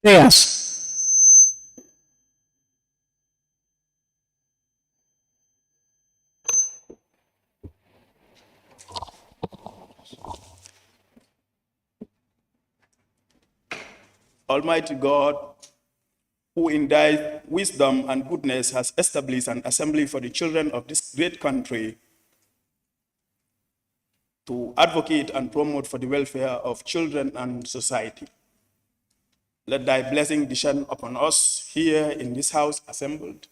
Prayers. Almighty God, who in thy wisdom and goodness has established an assembly for the children of this great country to advocate and promote for the welfare of children and society. Let thy blessing descend upon us here in this house assembled.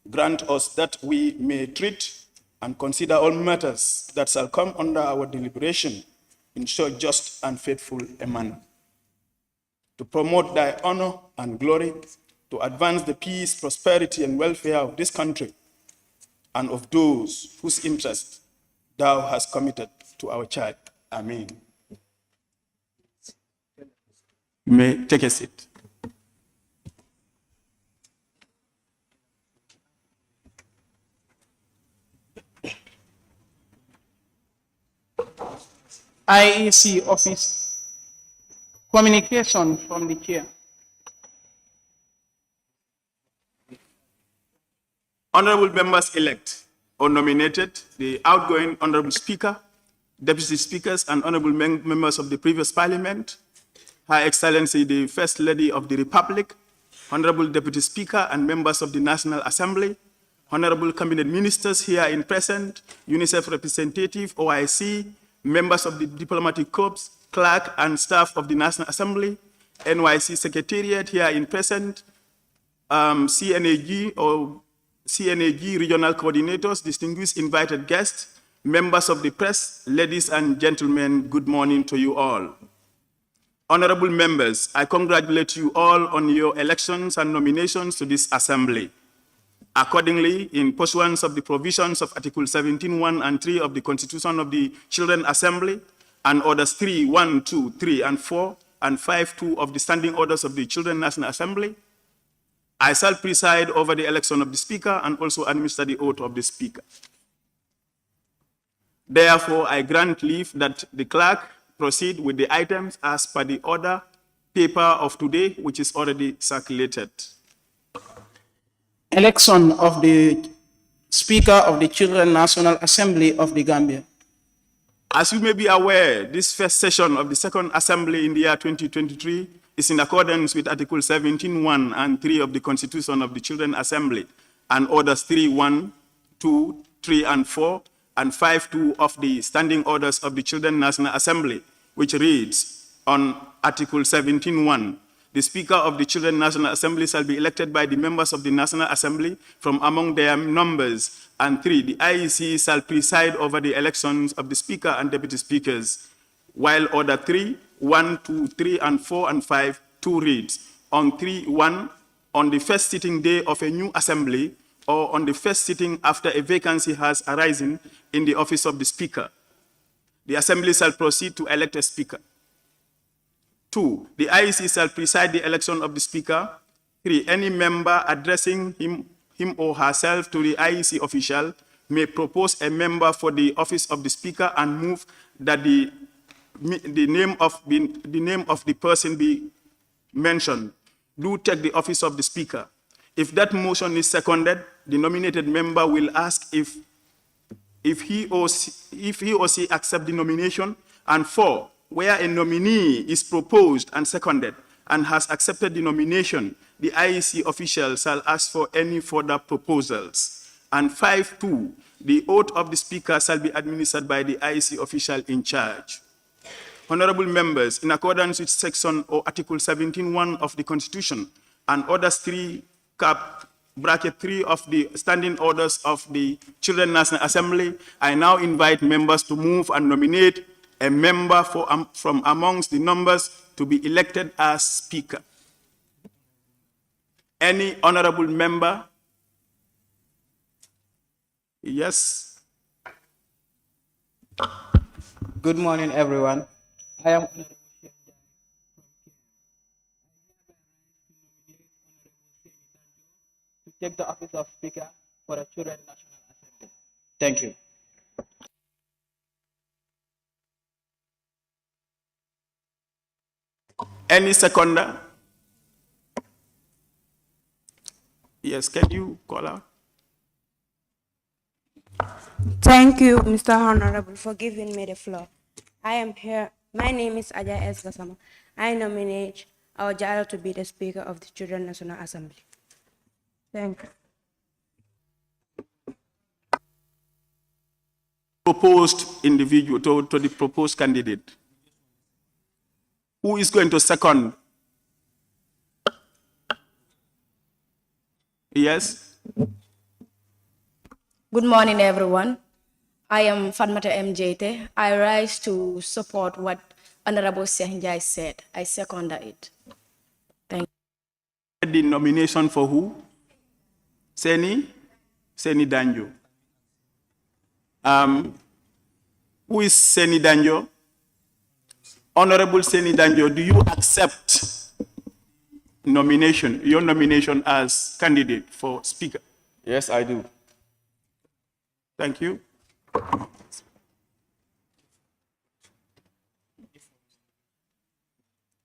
Grant us that we may treat and consider all matters that shall come under our deliberation in so just and faithful a manner, to promote thy honor and glory, to advance the peace, prosperity, and welfare of this country and of those whose interest thou hast committed to our charge. Amen. You may take a seat. IEC office. Communication from the chair. Honorable members-elect or nominated, the outgoing Honorable Speaker, Deputy Speakers, and Honorable members of the previous Parliament, Her Excellency the First Lady of the Republic, Honorable Deputy Speaker and members of the National Assembly, Honorable Cabinet Ministers here in present, UNICEF representative, OIC, members of the Diplomatic Corps, clerk and staff of the National Assembly, NYC Secretariat here in present, CNAG or CNAG regional coordinators, distinguished invited guests, members of the press, ladies and gentlemen, good morning to you all. Honorable members, I congratulate you all on your elections and nominations to this assembly. Accordingly, in pursuance of the provisions of Article 17, 1 and 3 of the Constitution of the Children Assembly, and Orders 3, 1, 2, 3, and 4, and 5, 2 of the Standing Orders of the Children National Assembly, I shall preside over the election of the Speaker and also administer the oath of the Speaker. Therefore, I grant leave that the clerk proceed with the items as per the order paper of today, which is already circulated. Election of the Speaker of the Children National Assembly of the Gambia. As you may be aware, this first session of the Second Assembly in the year 2023 is in accordance with Article 17, 1 and 3 of the Constitution of the Children Assembly and Orders 3, 1, 2, 3, and 4, and 5, 2 of the Standing Orders of the Children National Assembly, which reads on Article 17, 1, the Speaker of the Children National Assembly shall be elected by the members of the National Assembly from among their numbers. And 3, the IEC shall preside over the elections of the Speaker and Deputy Speakers. While Order 3, 1, 2, 3, and 4, and 5, 2 reads, on 3, 1, on the first sitting day of a new assembly, or on the first sitting after a vacancy has arisen in the office of the Speaker, the Assembly shall proceed to elect a Speaker. 2, the IEC shall preside the election of the Speaker. 3, any member addressing him or herself to the IEC official may propose a member for the office of the Speaker and move that the name of the person be mentioned. Do take the office of the Speaker. If that motion is seconded, the nominated member will ask if he or she accepts the nomination. And 4, where a nominee is proposed and seconded and has accepted the nomination, the IEC official shall ask for any further proposals. And 5, 2, the oath of the Speaker shall be administered by the IEC official in charge. Honorable members, in accordance with Section or Article 17, 1 of the Constitution and Orders 3, bracket 3 of the Standing Orders of the Children National Assembly, I now invite members to move and nominate a member from amongst the numbers to be elected as Speaker. Any honorable member? Yes. Good morning, everyone. I am to take the office of Speaker for the Children National Assembly. Thank you. Any seconder? Yes, can you call out? Thank you, Mr. Honorable, for giving me the floor. I am here. My name is Aja S. Gassama. I nominate our Jaro to be the Speaker of the Children National Assembly. Thank you. Proposed individual, to the proposed candidate. Who is going to second? Yes? Good morning, everyone. I am Fatmata M. Jete. I rise to support what Honorable Sehnjai said. I second it. Thank you. The nomination for who? Seni Danjo. Who is Seni Danjo? Honorable Seni Danjo, do you accept your nomination as candidate for speaker? Yes, I do. Thank you.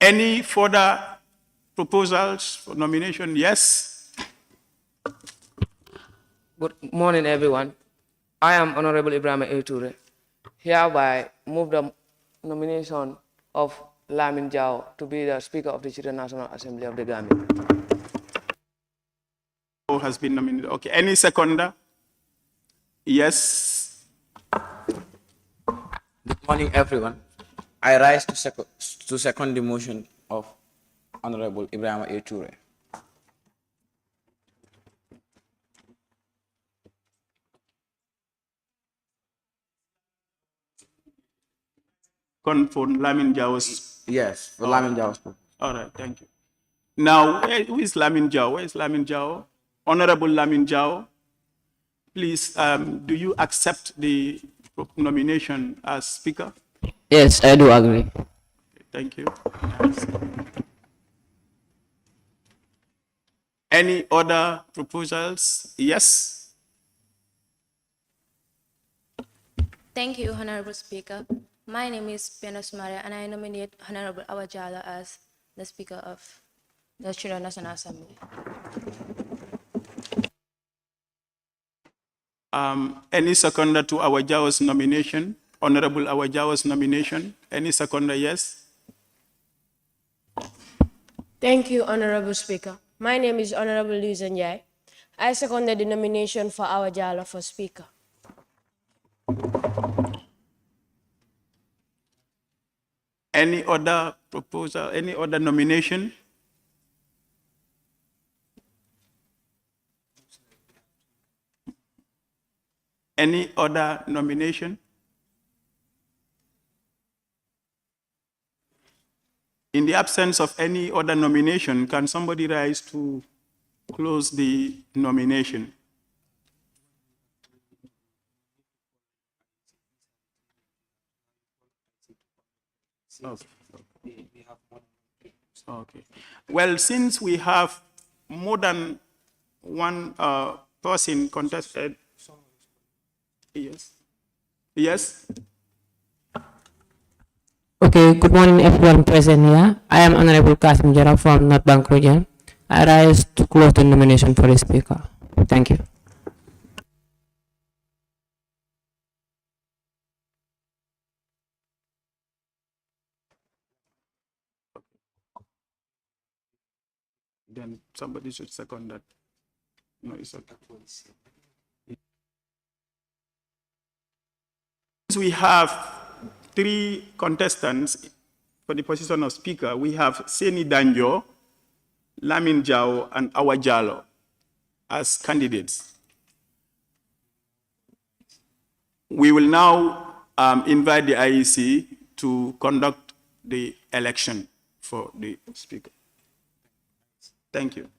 Any further proposals for nomination? Yes? Good morning, everyone. I am Honorable Ibrahim Eture. Hereby move the nomination of Lamin Jao to be the Speaker of the Children National Assembly of the Gambia. Who has been nominated? Okay. Any seconder? Yes. Good morning, everyone. I rise to second the motion of Honorable Ibrahim A. Toure. For Lamin Jao's. Yes, for Lamin Jao. All right, thank you. Now, who is Lamin Jao? Where is Lamin Jao? Honorable Lamin Jao, please, do you accept the nomination as speaker? Yes, I do agree. Thank you. Any other proposals? Yes? Thank you, Honorable Speaker. My name is Piano Sumare, and I nominate Honorable Awajala as the Speaker of the Children National Assembly. Any seconder to Awajao's nomination? Honorable Awajao's nomination? Any seconder? Yes? Thank you, Honorable Speaker. My name is Honorable Liu Zanjai. I second the nomination for Awajala for Speaker. Any other proposal, any other nomination? Any other nomination? In the absence of any other nomination, can somebody rise to close the nomination? Okay. Okay. Well, since we have more than one person contested, yes. Yes. Okay, good morning everyone present here. I am Honorable Kasim Jara from North Bank region. I rise to close the nomination for the speaker. Thank you. Then somebody should second that. No, it's okay. We have 3 contestants for the position of speaker. We have Seni Danjo, Lamin Jao, and Awajalo as candidates. We will now invite the IEC to conduct the election for the speaker. Thank you.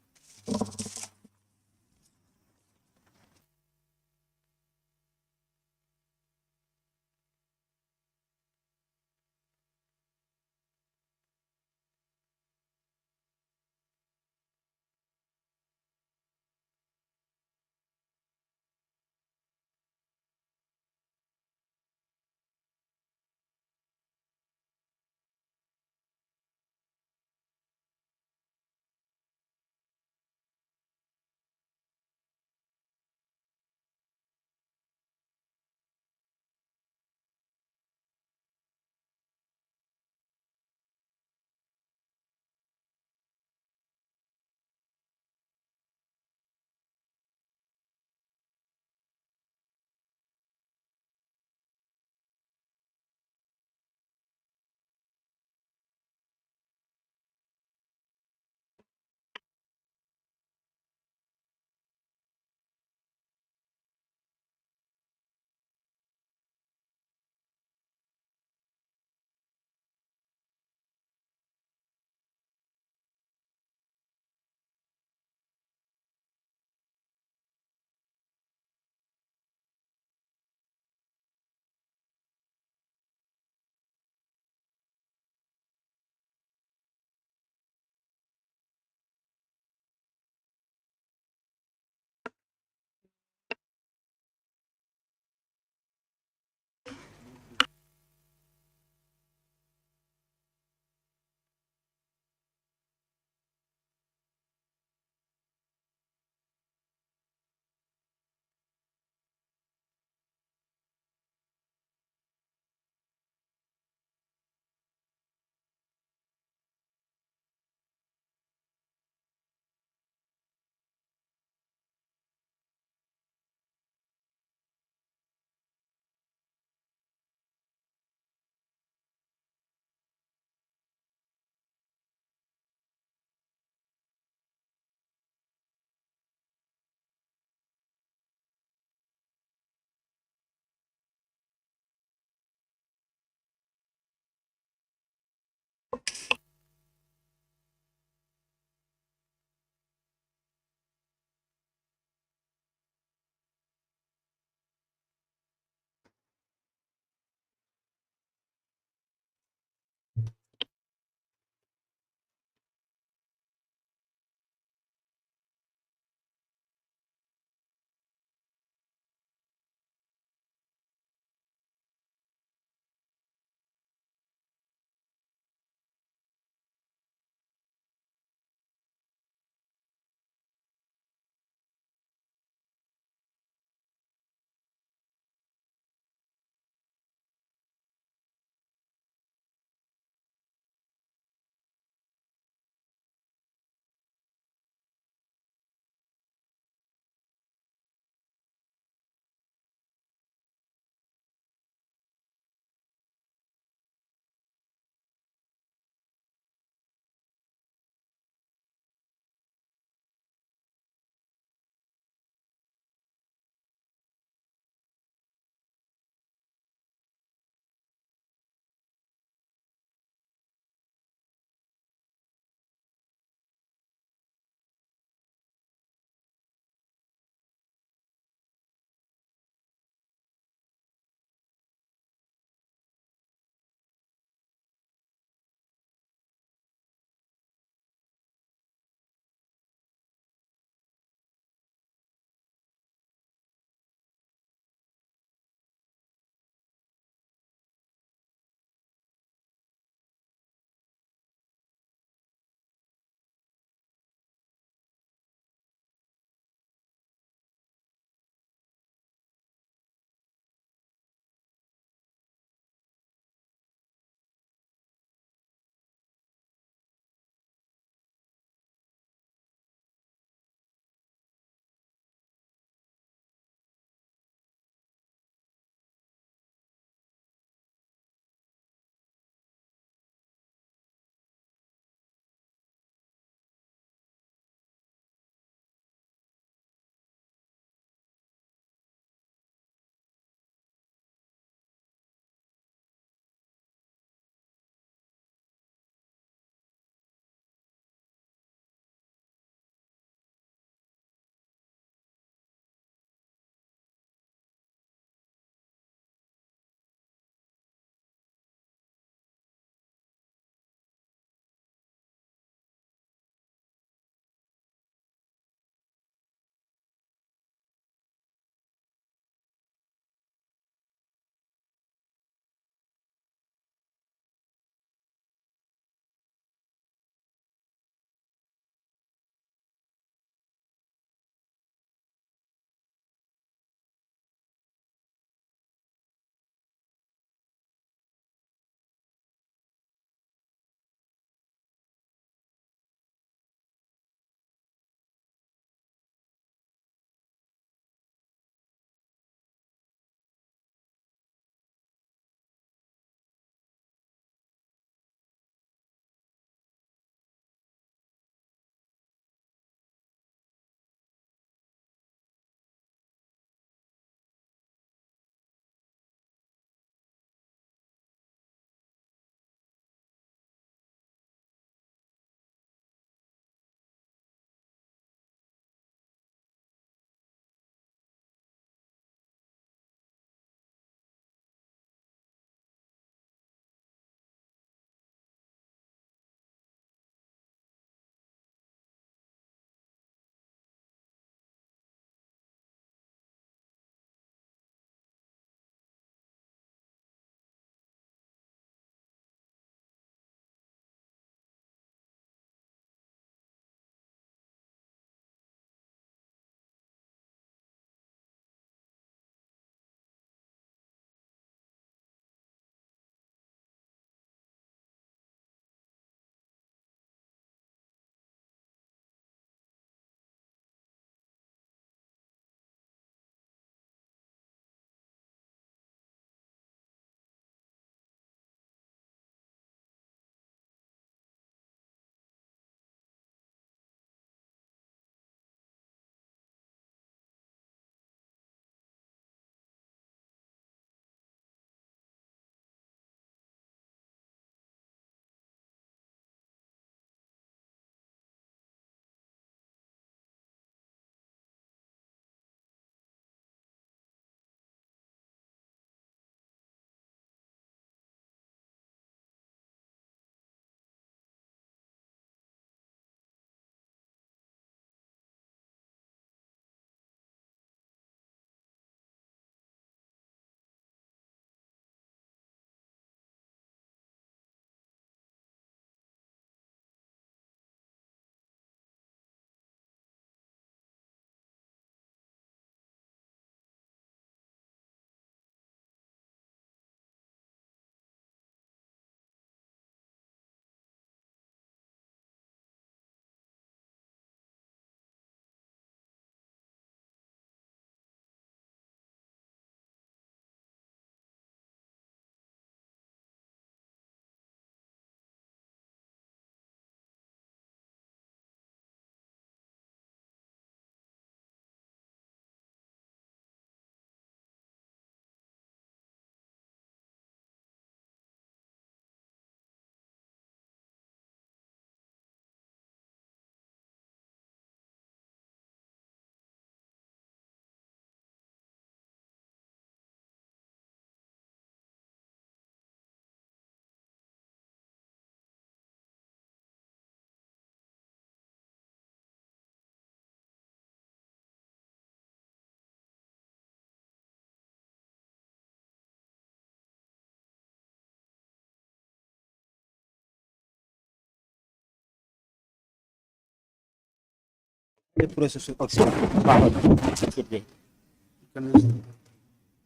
the process of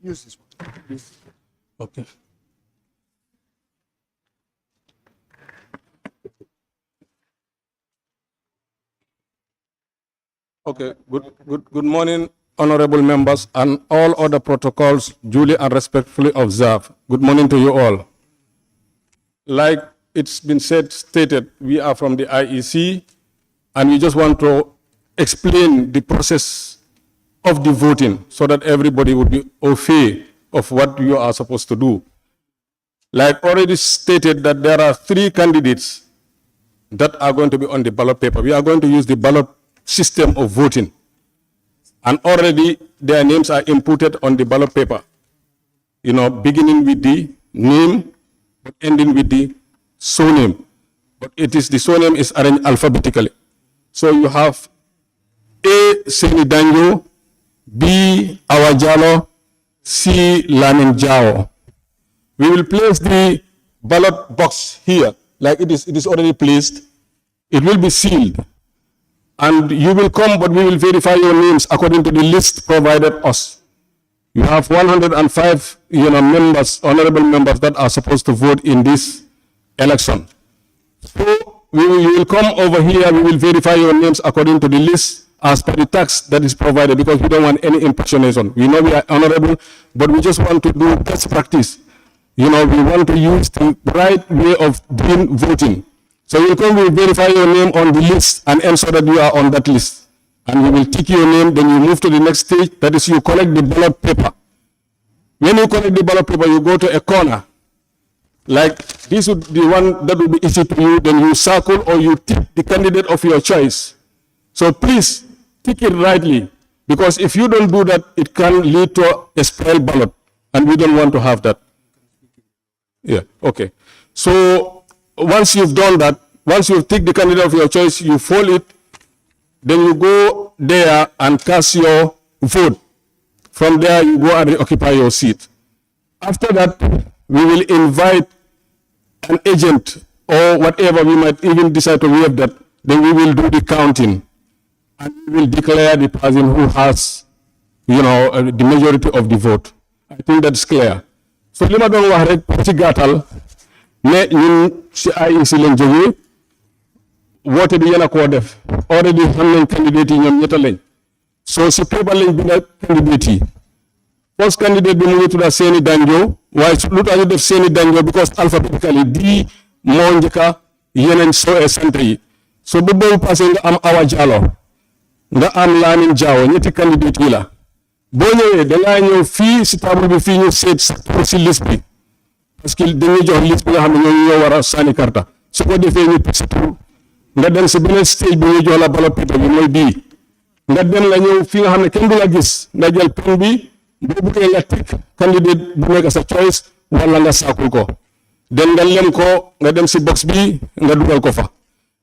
use this one. Okay. Okay, good morning, honorable members and all other protocols duly and respectfully observed. Good morning to you all. Like it's been stated, we are from the IEC and we just want to explain the process of the voting so that everybody would be au fait of what you are supposed to do. Like already stated that there are 3 candidates that are going to be on the ballot paper. We are going to use the ballot system of voting. And already their names are inputted on the ballot paper. You know, beginning with the name, but ending with the surname. But the surname is arranged alphabetically. So you have A. Seni Danjo, B. Awajalo, C. Lamin Jao. We will place the ballot box here, like it is already placed. It will be sealed. And you will come, but we will verify your names according to the list provided us. You have 105, members, honorable members that are supposed to vote in this election. So you will come over here, we will verify your names according to the list as per the text that is provided, because we don't want any impersonation. We know we are honorable, but we just want to do best practice. We want to use the right way of doing voting. So you will come, we will verify your name on the list and ensure that you are on that list. And we will tick your name, then you move to the next stage, that is you collect the ballot paper. When you collect the ballot paper, you go to a corner. Like this would be one that will be easy to you, then you circle or you tick the candidate of your choice. So please tick it rightly, because if you don't do that, it can lead to a spoiled ballot, and we don't want to have that. Yeah, okay. So once you've done that, once you've ticked the candidate of your choice, you fold it, then you go there and cast your vote. From there, you go and occupy your seat. After that, we will invite an agent or whatever, we might even decide to waive that, then we will do the counting. And we will declare the person who has, the majority of the vote. I think that's clear. So li ma doon wax rek ci gàttal ne ñun ci IEC lañ jógee woote bi yéen a koo def already xam nañ candidate yi ñoom ñetta lañ so ci paper lañ binda candidate yi first candidate bi mu ngi tudda Seni Danjo waaye lu tax ñu def Seni Danjo because alphabetically di moo njëkka yeneen centre yi so bu boobu passé nga am Awa Jallow nga am Lamin Jao ñetti candidate yi la boo ñëwee dangaa ñëw fii si table bi fii ñu seet si liste bi parce que dañuy jox liste bi nga xam ne ñoo war a sànni karta su ko defee ñu sa tur nga dem si beneen stage bi ñu jox la ballot paper bi mooy bii nga dem nga ñëw fii nga xam ne kenn du la gis nga jël pen bi boo buggee nga tikk candidate bu nekk sa choice wala nga saakul ko den nga lem ko nga dem si box bi nga dugal ko fa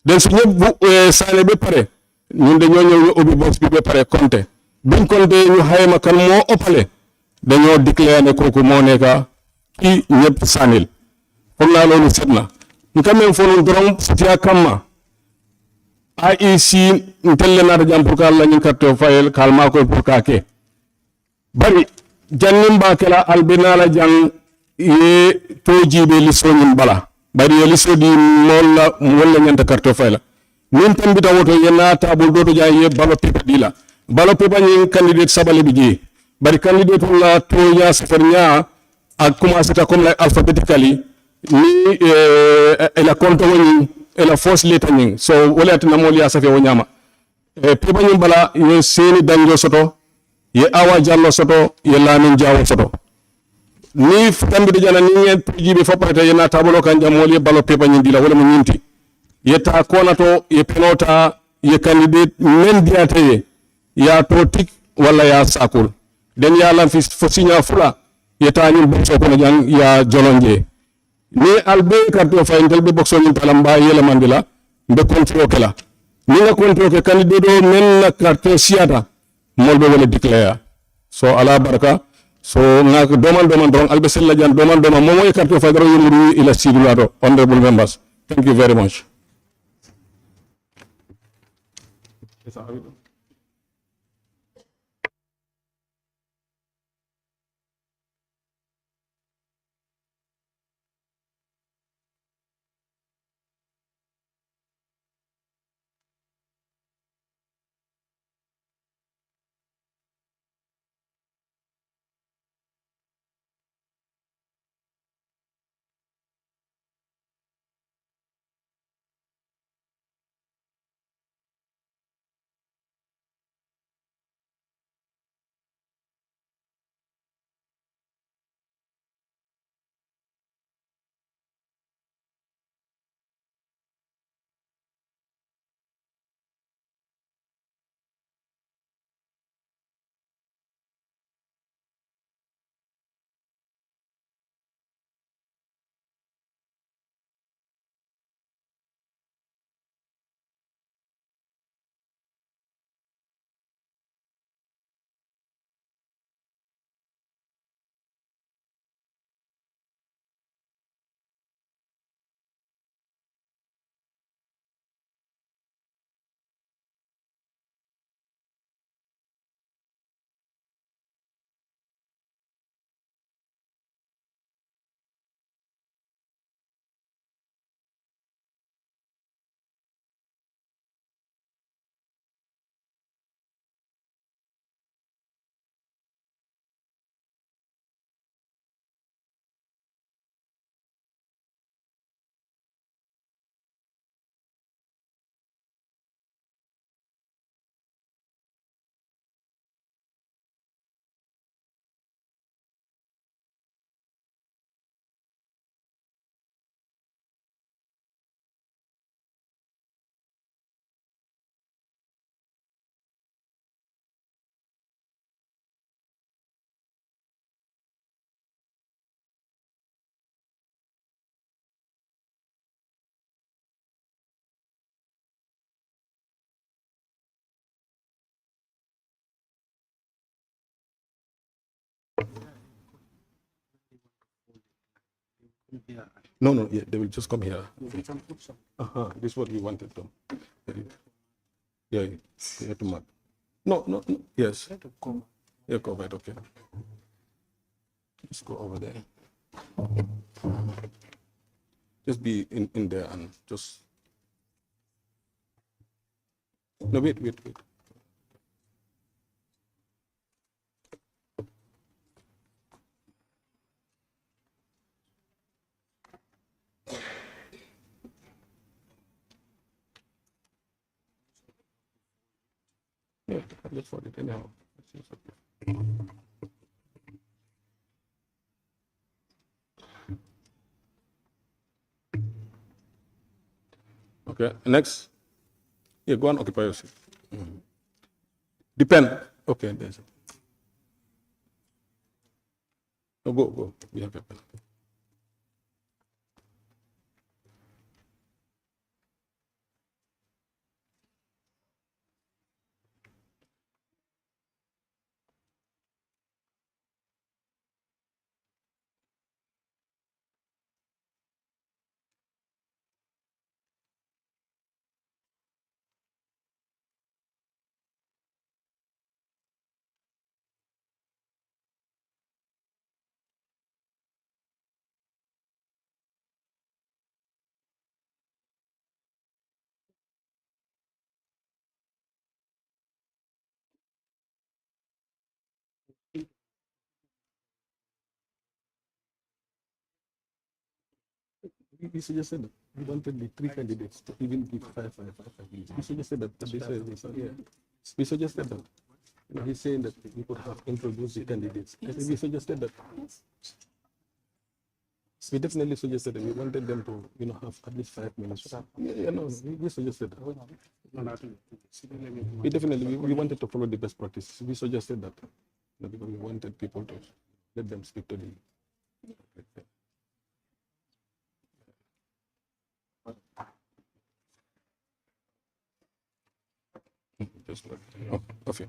den su ñëpp bu sànni ba pare ñun dañoo ñëw ñu ubbi box bi ba pare compter buñ compté ñu xayma kan moo ëppale dañoo déclaré ne kooku moo nekk kii ñëpp sànnil foog naa loolu set na nka men fonon doron sitiya kamma IEC ntelle naata jam pour kala ñin carte fayel kalma ko pour ka ke bari jannim ba kala albinala jang ye to jibe liso ñin bala bari ye liso di molla wala ñanta carte fayla ñin tan bita woto ye na tabul doto jaay ye balo pepe dila balo pepe ñin candidate sabale bi je bari candidate la to ya safar nya ak commencé ta comme alphabetically ni ela konto woni ela force leta ñing so wala tan mo ya safe wonyama pepe ñin bala ye Seni Danjo soto ye Awa Jallow soto ye Lamin Jao soto ni tambi de jana ni ngeen jibe fopata ye na tabolo kan jam wol ye balo pepe ñin dila wala mo ñinti ye ta konato ye penota ye candidate men diate ye ya to tik wala ya sakul den ya lan fi fo signa fula ye ta ñin boxo ko jang ya jolonje ni albe carte fa intel be boxo ñin talamba ye la mandila be control kala ni nga control ke candidate do men na carte siata mol be wala declare so ala baraka so nga doman don albe sella jan doman momo e carte fa daro yimru ila sidulato honorable members. Thank you very much. No, no, yeah, they will just come here. This is what we wanted to. Yeah, yeah, to mark. No, no, no, yes. Yeah, covered, okay. Just go over there. Just be in there and just. No, wait. Yeah, just for it anyhow. Okay, next. Yeah, go and occupy your seat. Depend. Okay, there's it. No, go. We have a pen. We suggested that we wanted the three candidates to even give five minutes. We suggested that. We suggested that. You know, he's saying that we could have introduced the candidates. I think we suggested that. We definitely suggested that we wanted them to, you know, have at least 5 minutes. Yeah, no, we suggested that. We wanted to follow the best practice. We suggested that, you know, because we wanted people to let them speak to the. Just okay.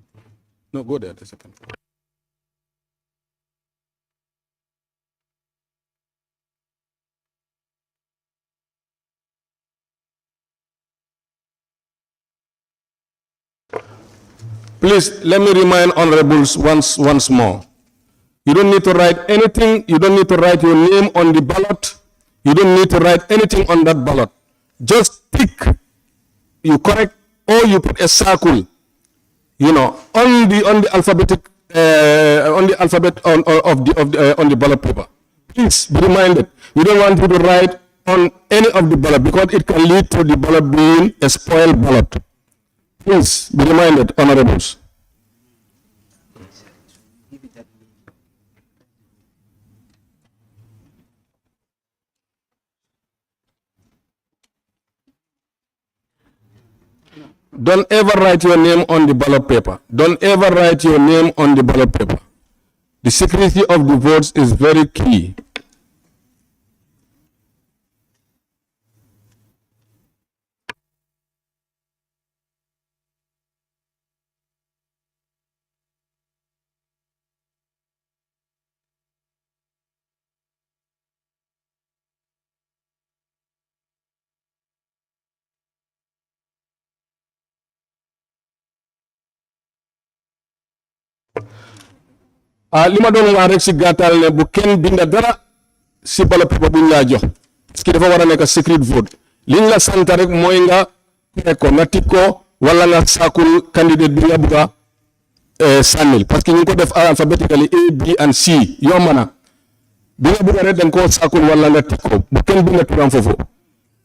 No, go there. The second. Please let me remind honorables once more. You don't need to write anything. You don't need to write your name on the ballot. You don't need to write anything on that ballot. Just tick. You correct or you put a circle. You know, on the alphabetic on the alphabet on the ballot paper. Please be reminded. We don't want you to write on any of the ballot because it can lead to the ballot being a spoiled ballot. Please be reminded, honorables. Don't ever write your name on the ballot paper. Don't ever write your name on the ballot paper. The secrecy of the votes is very key. li ma doon wax rek si gàttal ne bu kenn binda dara si ballot paper buñ laa jox parce que dafa war a nekk secret vote liñ la sant rek mooy nga ko nga tik ko wala nga saakul candidate bi nga bugg a sànnil parce que ñu ngi ko def alphabetically A B and C yomb na bi nga bugg a rek dañ koo saakul wala nga tik ko bu kenn binda turam foofu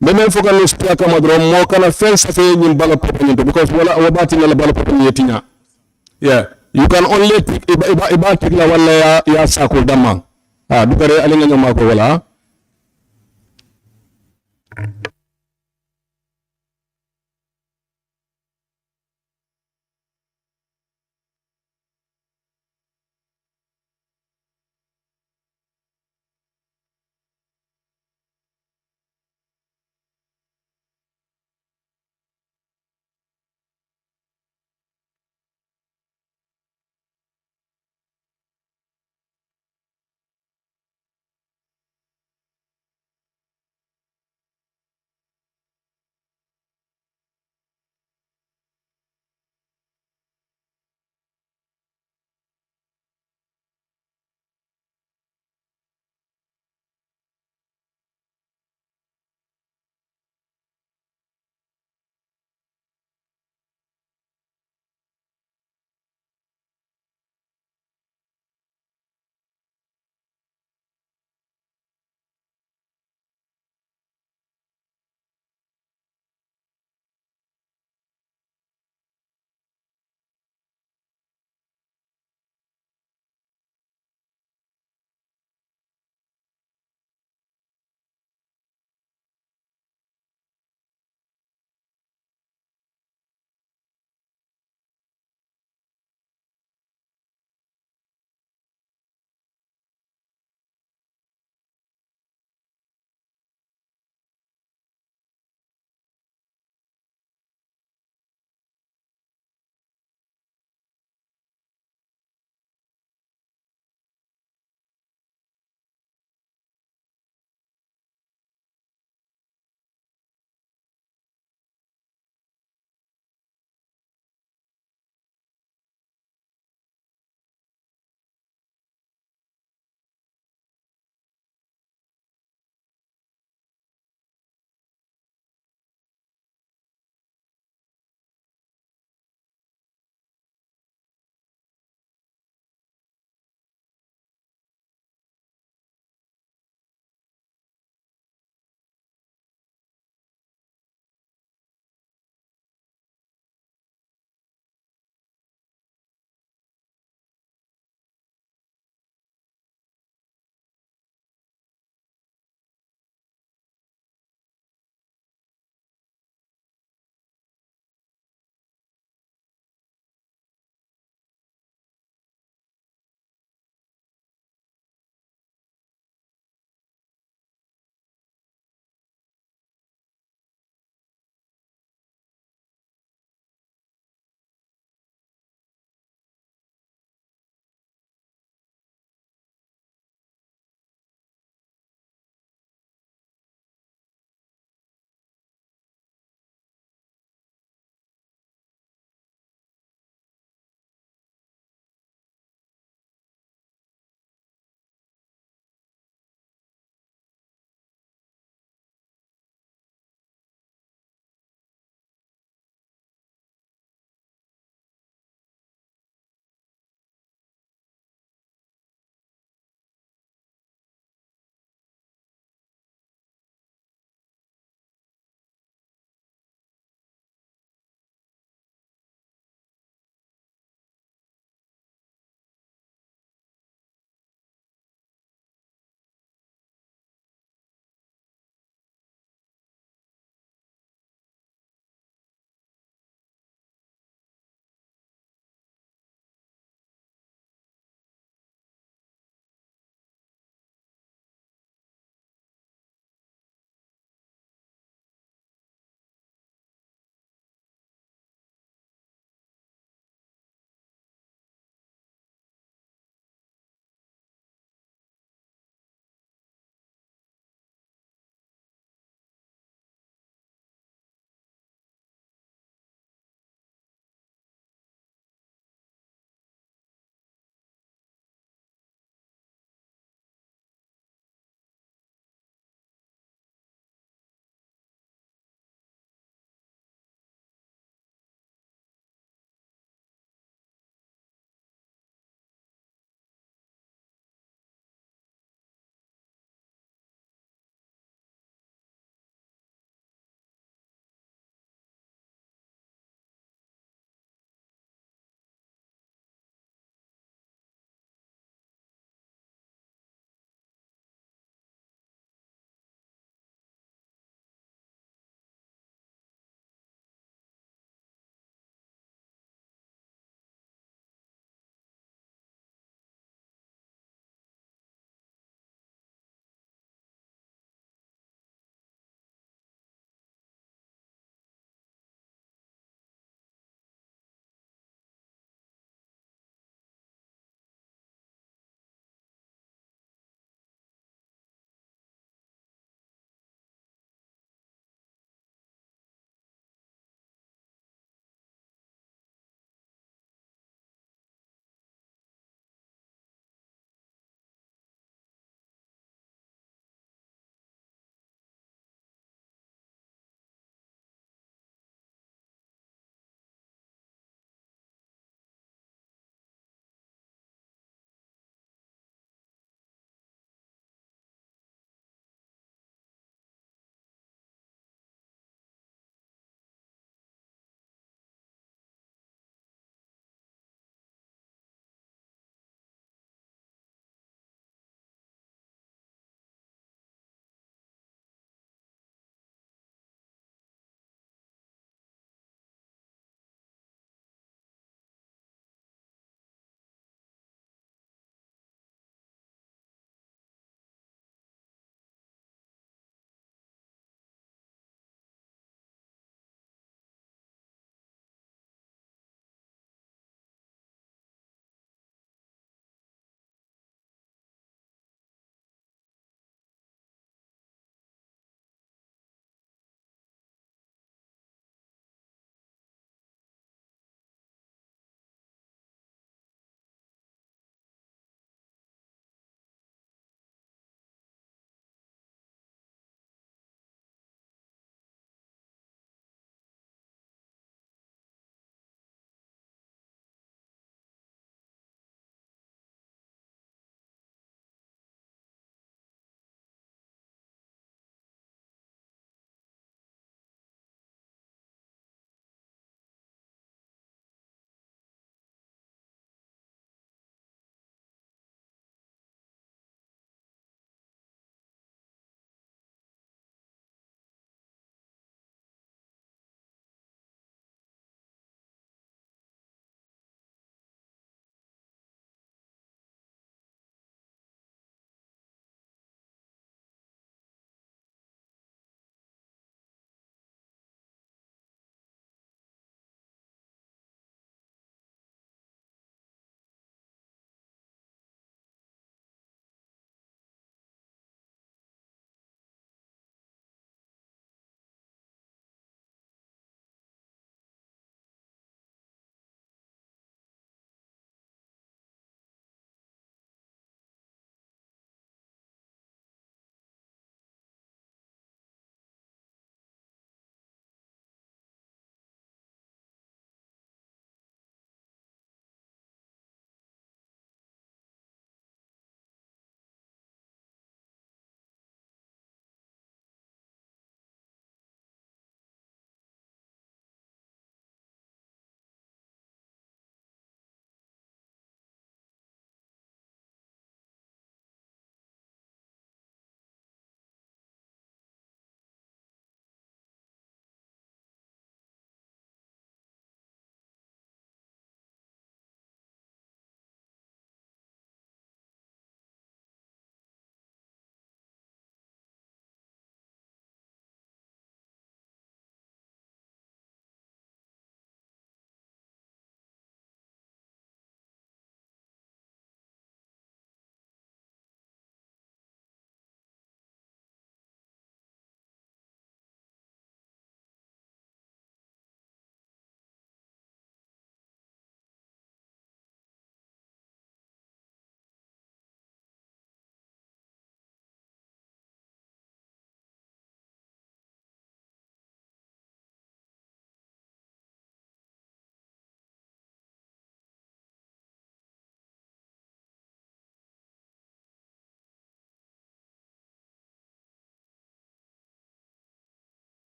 memen foka no spia kama dron mo kana fen safe ñim ballot paper ñinto because wala wabati na la ballot paper yetinya yeah. You can only take iba take la wala ya sakul dama dukare alinga nyoma ko wala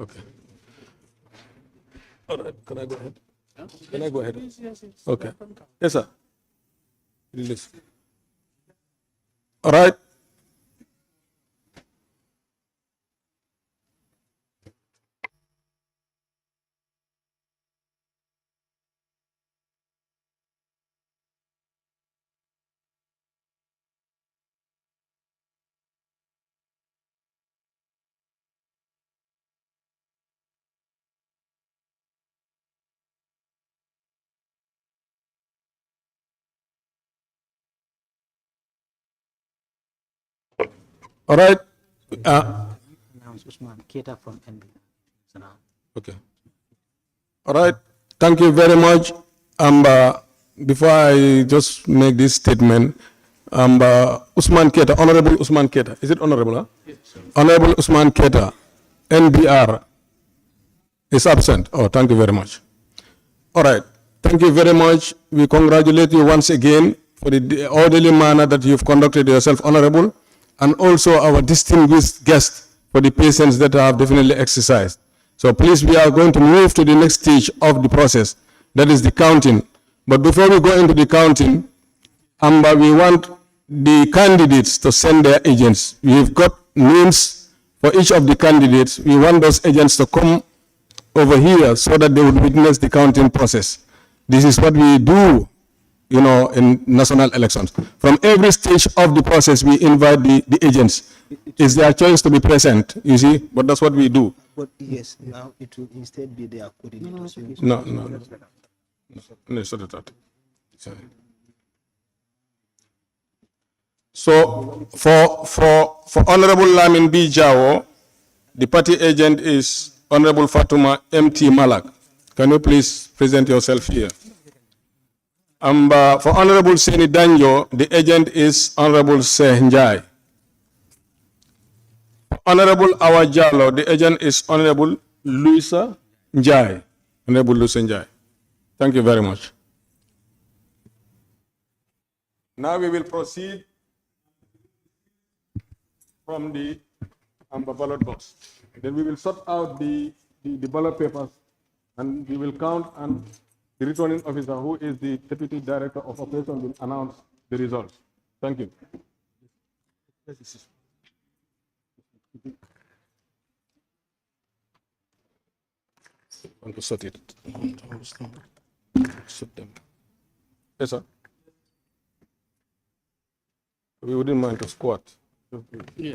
Okay. All right, can I go ahead? Can I go ahead? Okay. Yes, sir. Release. All right. All right. Okay. All right. Thank you very much. Before I just make this statement, Usman Keta, Honorable Usman Keta, is it honorable? Huh? Yes, Honorable Usman Keta, NBR, is absent. Oh, thank you very much. All right. Thank you very much. We congratulate you once again for the orderly manner that you've conducted yourself, Honorable, and also our distinguished guests for the patience that have definitely exercised. So please, we are going to move to the next stage of the process, that is the counting. But before we go into the counting, we want the candidates to send their agents. We've got names for each of the candidates. We want those agents to come over here so that they would witness the counting process. This is what we do, you know, in national elections. From every stage of the process, we invite the agents. It's their choice to be present, you see, but that's what we do. But yes, now it will instead be their coordinators. No, it's not that. Sorry. So for Honorable Lamin B. Jawo, the party agent is Honorable Fatuma M.T. Malak. Can you please present yourself here? For Honorable Seni Danjo, the agent is Honorable Seh Njai. Honorable Awa Jallo, the agent is Honorable Luisa Njai. Honorable Luisa Njai. Thank you very much. Now we will proceed from the ballot box. Then we will sort out the ballot papers and we will count, and the returning officer, who is the Deputy Director of Operations, will announce the results. Thank you. I want to sort it. Sort them. Yes, sir. We wouldn't mind to squat. Yeah.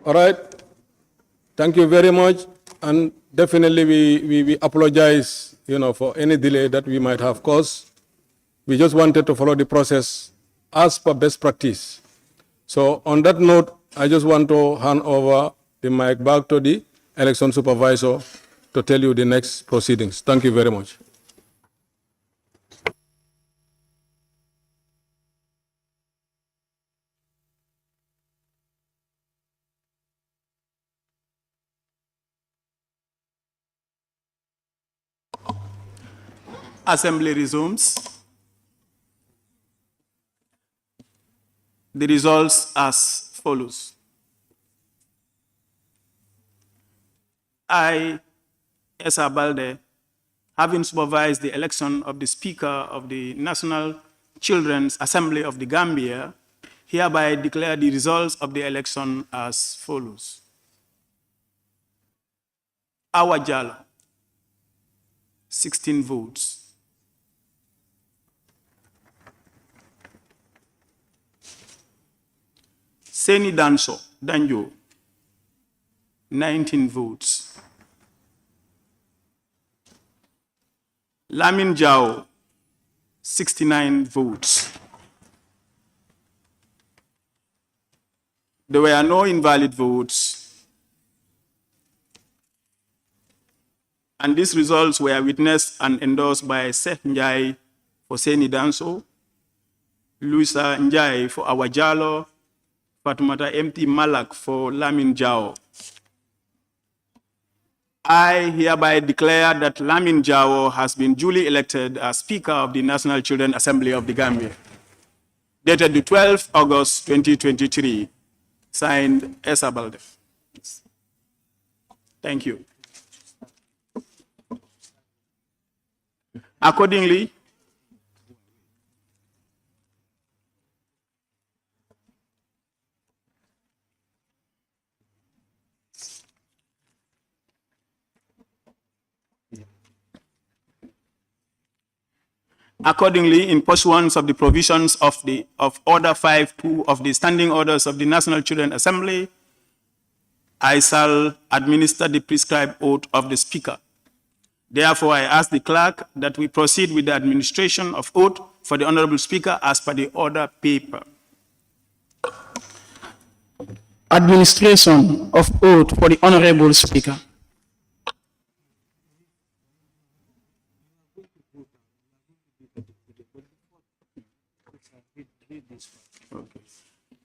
All right. Thank you very much. And definitely we apologize, for any delay that we might have caused. We just wanted to follow the process as per best practice. So on that note, I just want to hand over the mic back to the election supervisor to tell you the next proceedings. Thank you very much. Assembly resumes. The results as follows. I, Esa Balde, having supervised the election of the Speaker of the National Children's Assembly of the Gambia, hereby declare the results of the election as follows. Awa Jallow, 16 votes. Seni Danjo, 19 votes. Lamin Jao, 69 votes. There were no invalid votes. And these results were witnessed and endorsed by Seth Njai for Seni Danso, Luisa Njai for Awa Jallow, Fatoumata MT Malak for Lamin Jao. I hereby declare that Lamin Jao has been duly elected as Speaker of the National Children's Assembly of the Gambia. Dated the 12th August 2023. Signed, Esa Balde. Thank you. Accordingly, in pursuance of the provisions of Order 5.2 of the Standing Orders of the National Children's Assembly, I shall administer the prescribed oath of the Speaker. Therefore, I ask the clerk that we proceed with the administration of oath for the Honorable Speaker as per the order paper. Administration of oath for the Honorable Speaker.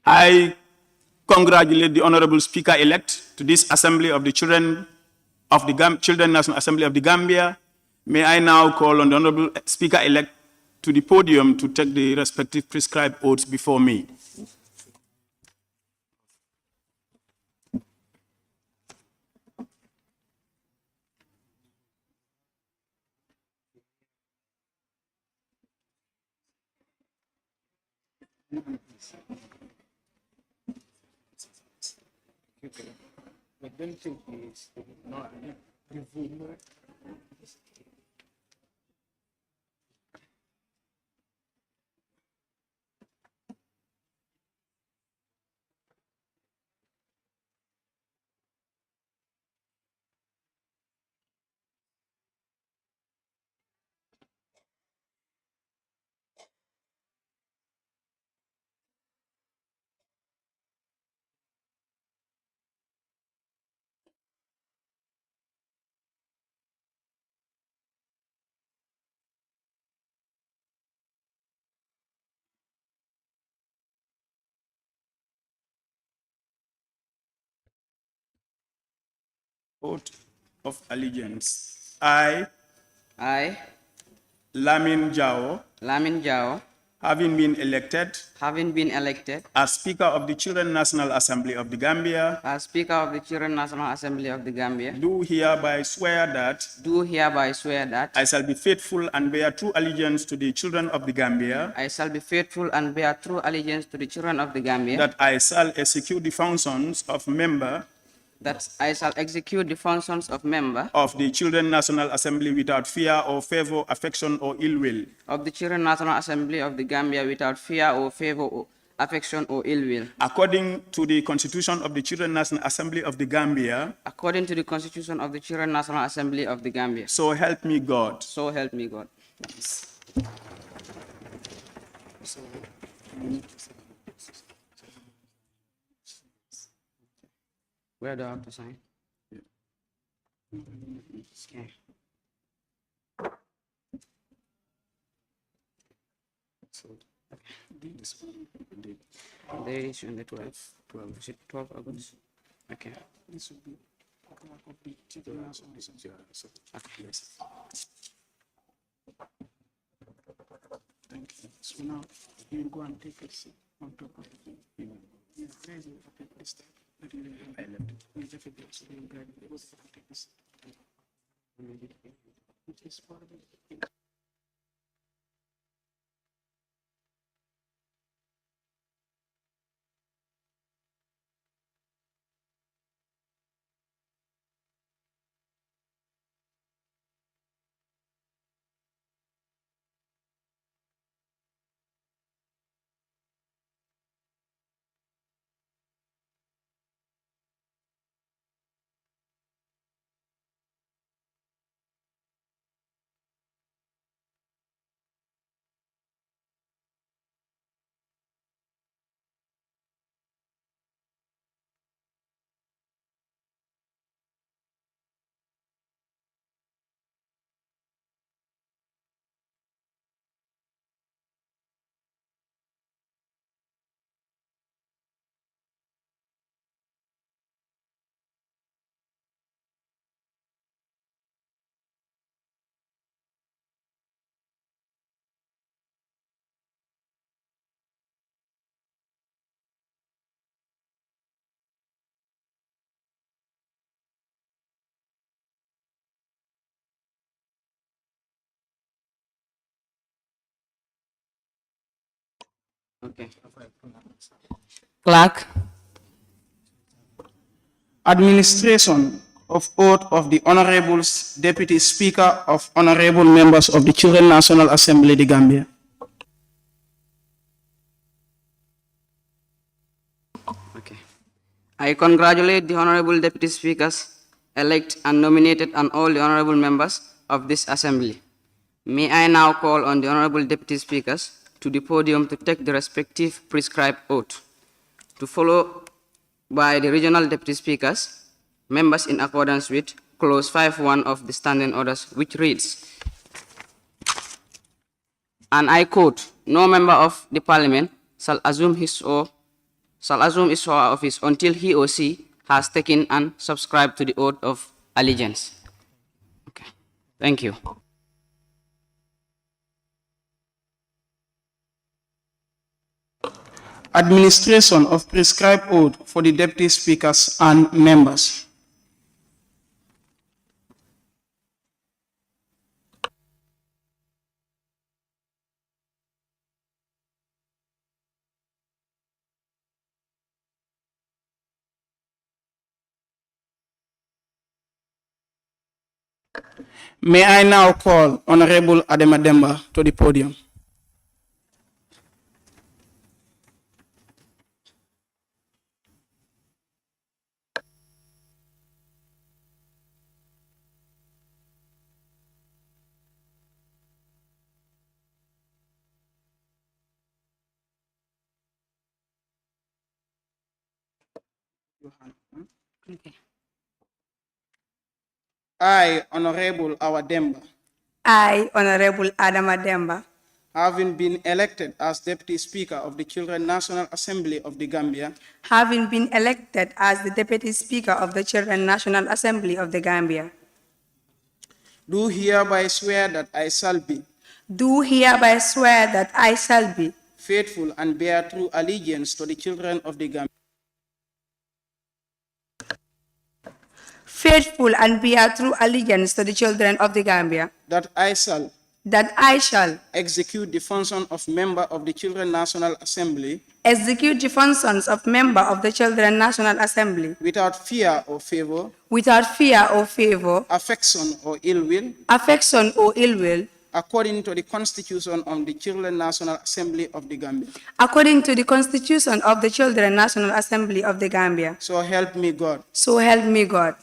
I congratulate the Honorable Speaker-elect to this Assembly of the Children of the Children National Assembly of the Gambia. May I now call on the Honorable Speaker-elect to the podium to take the respective prescribed oaths before me. Oath of allegiance. I, Lamin Jao, having been elected as Speaker of the Children National Assembly of the Gambia, do hereby swear that I shall be faithful and bear true allegiance to the children of the Gambia, that I shall execute the functions of member of the Children National Assembly without fear or favor, affection or ill will. Of the Children National Assembly of the Gambia without fear or favor affection, or ill will, according to the Constitution of the Children National Assembly of the Gambia. according to the Constitution of the Children National Assembly of the Gambia. So help me God. So help me God. Where do I have to sign? Okay. There is on the 12th. 12. Is it 12 August? Okay. This would be a clerk of the Children National Assembly. Okay. Thank you. So now you will go and take a seat on top of the thing. Yeah, there is a paper this time. That you will have. I left it. You just have to so you grab it. Go and take this. Which is part of it. Okay. Clerk. Administration of oath of the Honorable Deputy Speaker of Honorable Members of the Children National Assembly, the Gambia. Okay. I congratulate the Honorable Deputy Speakers, elect and nominated, and all the Honorable Members of this Assembly. May I now call on the Honorable Deputy Speakers to the podium to take the respective prescribed oath, to follow by the Regional Deputy Speakers, members in accordance with Clause 5.1 of the Standing Orders, which reads, and I quote, no member of the Parliament shall assume his or her office until he or she has taken and subscribed to the oath of allegiance. Okay. Thank you. Administration of prescribed oath for the Deputy Speakers and members. May I now call Honorable Adema Demba to the podium. Okay. I, Honorable Awademba, I, Honorable Adama Demba, having been elected as Deputy Speaker of the Children National Assembly of the Gambia, having been elected as the Deputy Speaker of the Children National Assembly of the Gambia, do hereby swear that I shall be do hereby swear that I shall be faithful and bear true allegiance to the children of the Gambia, faithful and bear true allegiance to the children of the Gambia, that I shall execute the function of member of the Children National Assembly execute the functions of member of the Children National Assembly without fear or favor, affection or ill will, according to the Constitution of the Children National Assembly of the Gambia. according to the Constitution of the Children National Assembly of the Gambia. So help me God. So help me God.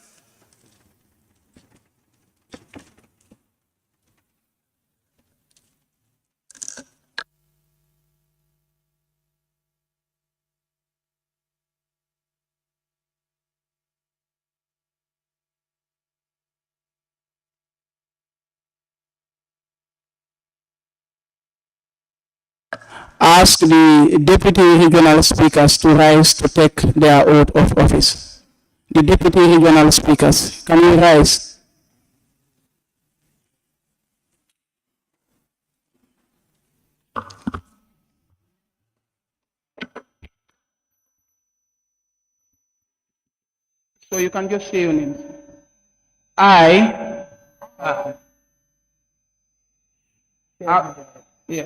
Ask the deputy regional speakers to rise to take their oath of office. The deputy regional speakers, can you rise? So you can just say your name. I,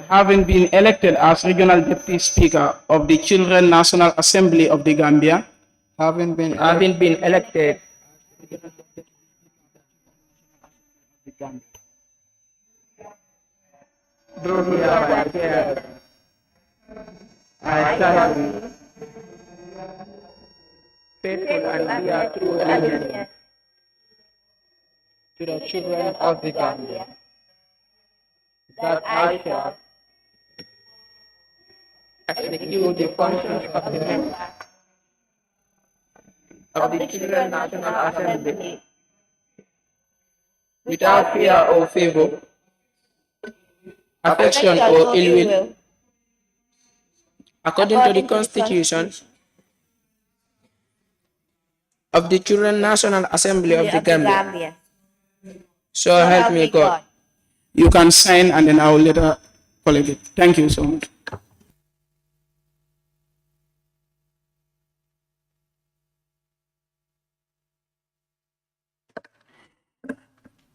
having been elected as Regional Deputy Speaker of the Children National Assembly of the Gambia, Having been elected do hereby swear I shall be faithful and bear true allegiance to the children of the Gambia, that I shall execute the functions of the member of the Children National Assembly without fear or favor, affection or ill will, according to the Constitution of the Children National Assembly of the Gambia. So help me God. you can sign and then I will later collect it. Thank you so much.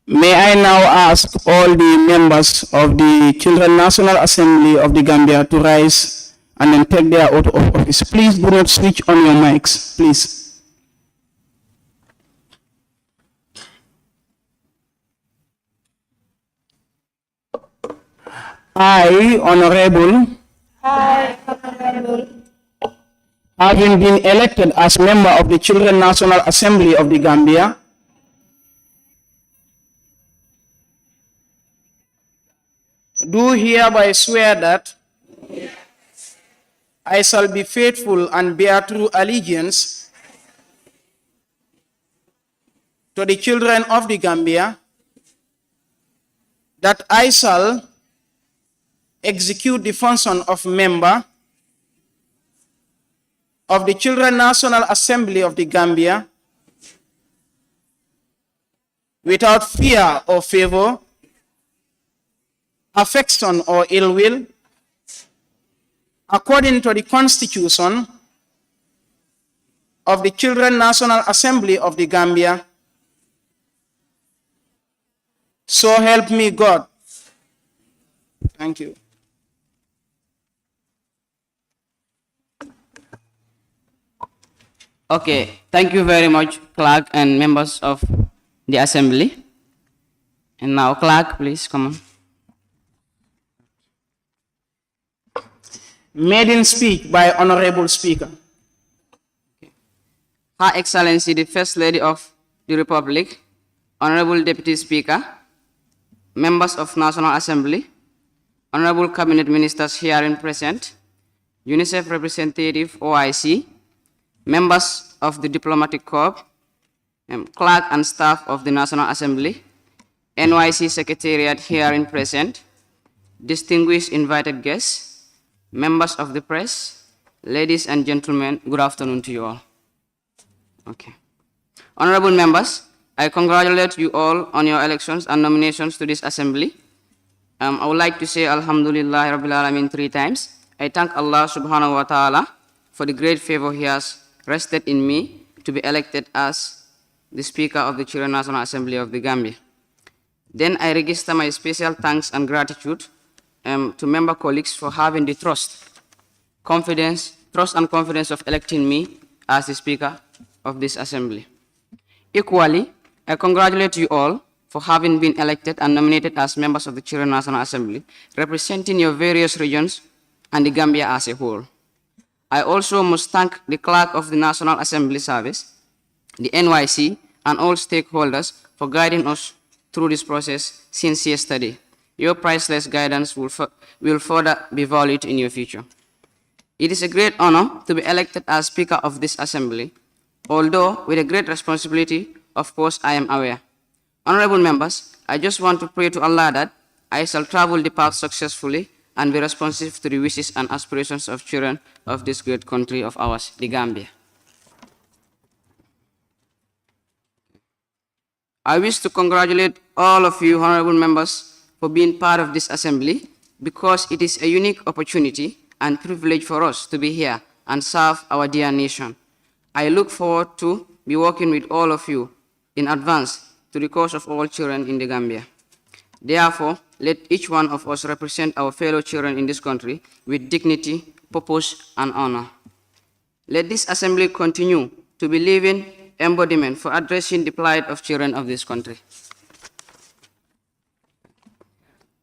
May I now ask all the members of the Children National Assembly of the Gambia to rise and then take their oath of office. Please do not switch on your mics, please. I, Honorable, having been elected as member of the Children National Assembly of the Gambia, do hereby swear that I shall be faithful and bear true allegiance to the children of the Gambia, that I shall execute the function of member of the Children National Assembly of the Gambia without fear or favor, affection or ill will, according to the Constitution of the Children National Assembly of the Gambia. So help me God. Thank you. Okay, thank you very much, clerk and members of the assembly. And now, clerk, please come on. Maiden speech by Honorable Speaker. Her Excellency, the First Lady of the Republic, Honorable Deputy Speaker, members of National Assembly, Honorable Cabinet Ministers herein present, UNICEF representative OIC, members of the Diplomatic Corps, clerk and staff of the National Assembly, NYC Secretariat herein present, distinguished invited guests, members of the press, ladies and gentlemen, good afternoon to you all. Okay. Honorable members, I congratulate you all on your elections and nominations to this assembly. I would like to say Alhamdulillah Rabbil Alameen 3 times. I thank Allah subhanahu wa ta'ala for the great favor he has rested in me to be elected as the Speaker of the Children National Assembly of the Gambia. Then I register my special thanks and gratitude to member colleagues for having the trust and confidence of electing me as the Speaker of this assembly. Equally, I congratulate you all for having been elected and nominated as members of the Children National Assembly, representing your various regions and the Gambia as a whole. I also must thank the Clerk of the National Assembly Service, the NYC, and all stakeholders for guiding us through this process since yesterday. Your priceless guidance will further be valued in your future. It is a great honor to be elected as Speaker of this Assembly, although with a great responsibility, of course, I am aware. Honorable members, I just want to pray to Allah that I shall travel the path successfully and be responsive to the wishes and aspirations of children of this great country of ours, the Gambia. I wish to congratulate all of you, honorable members, for being part of this assembly, because it is a unique opportunity and privilege for us to be here and serve our dear nation. I look forward to be working with all of you in advance to the cause of all children in the Gambia. Therefore, let each one of us represent our fellow children in this country with dignity, purpose, and honor. Let this assembly continue to be living embodiment for addressing the plight of children of this country.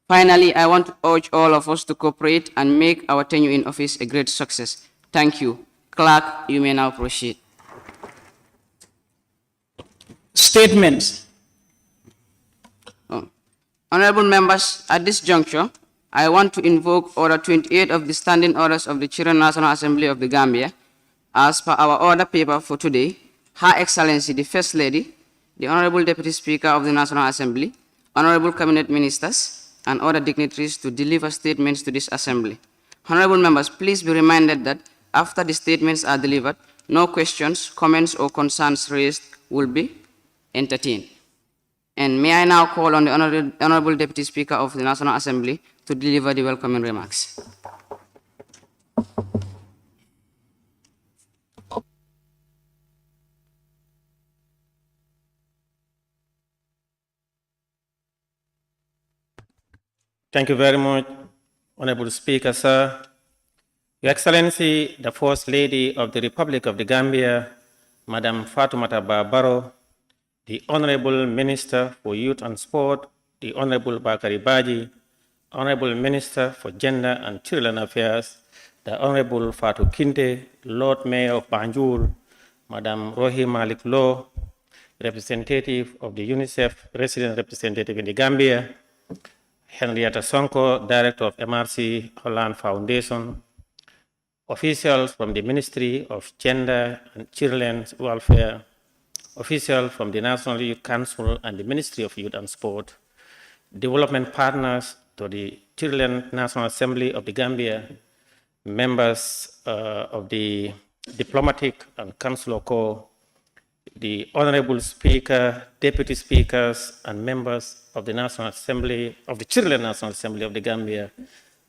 Finally, I want to urge all of us to cooperate and make our tenure in office a great success. Thank you. Clerk, you may now proceed. Statements. Honorable members, at this juncture, I want to invoke Order 28 of the Standing Orders of the Children National Assembly of the Gambia. As per our order paper for today, Her Excellency the First Lady, the Honorable Deputy Speaker of the National Assembly, Honorable Cabinet Ministers, and other dignitaries to deliver statements to this Assembly. Honorable members, please be reminded that after the statements are delivered, no questions, comments, or concerns raised will be entertained. And may I now call on the Honorable Deputy Speaker of the National Assembly to deliver the welcoming remarks. Thank you very much, Honorable Speaker, sir. Your Excellency, the First Lady of the Republic of the Gambia, Madam Fatoumata Bah-Barrow, the Honorable Minister for Youth and Sport, the Honorable Bakari Baji, Honorable Minister for Gender and Children Affairs, the Honorable Fatou Kinte, Lord Mayor of Banjul, Madam Rohi Malik Law, representative of the UNICEF resident representative in the Gambia, Henrietta Sonko, Director of MRC Holland Foundation, officials from the Ministry of Gender and Children's Welfare, officials from the National Youth Council and the Ministry of Youth and Sport, development partners to the Children National Assembly of the Gambia, members of the Diplomatic and Consular Corps, the Honorable Speaker, Deputy Speakers, and members of the National Assembly, of the Children National Assembly of the Gambia,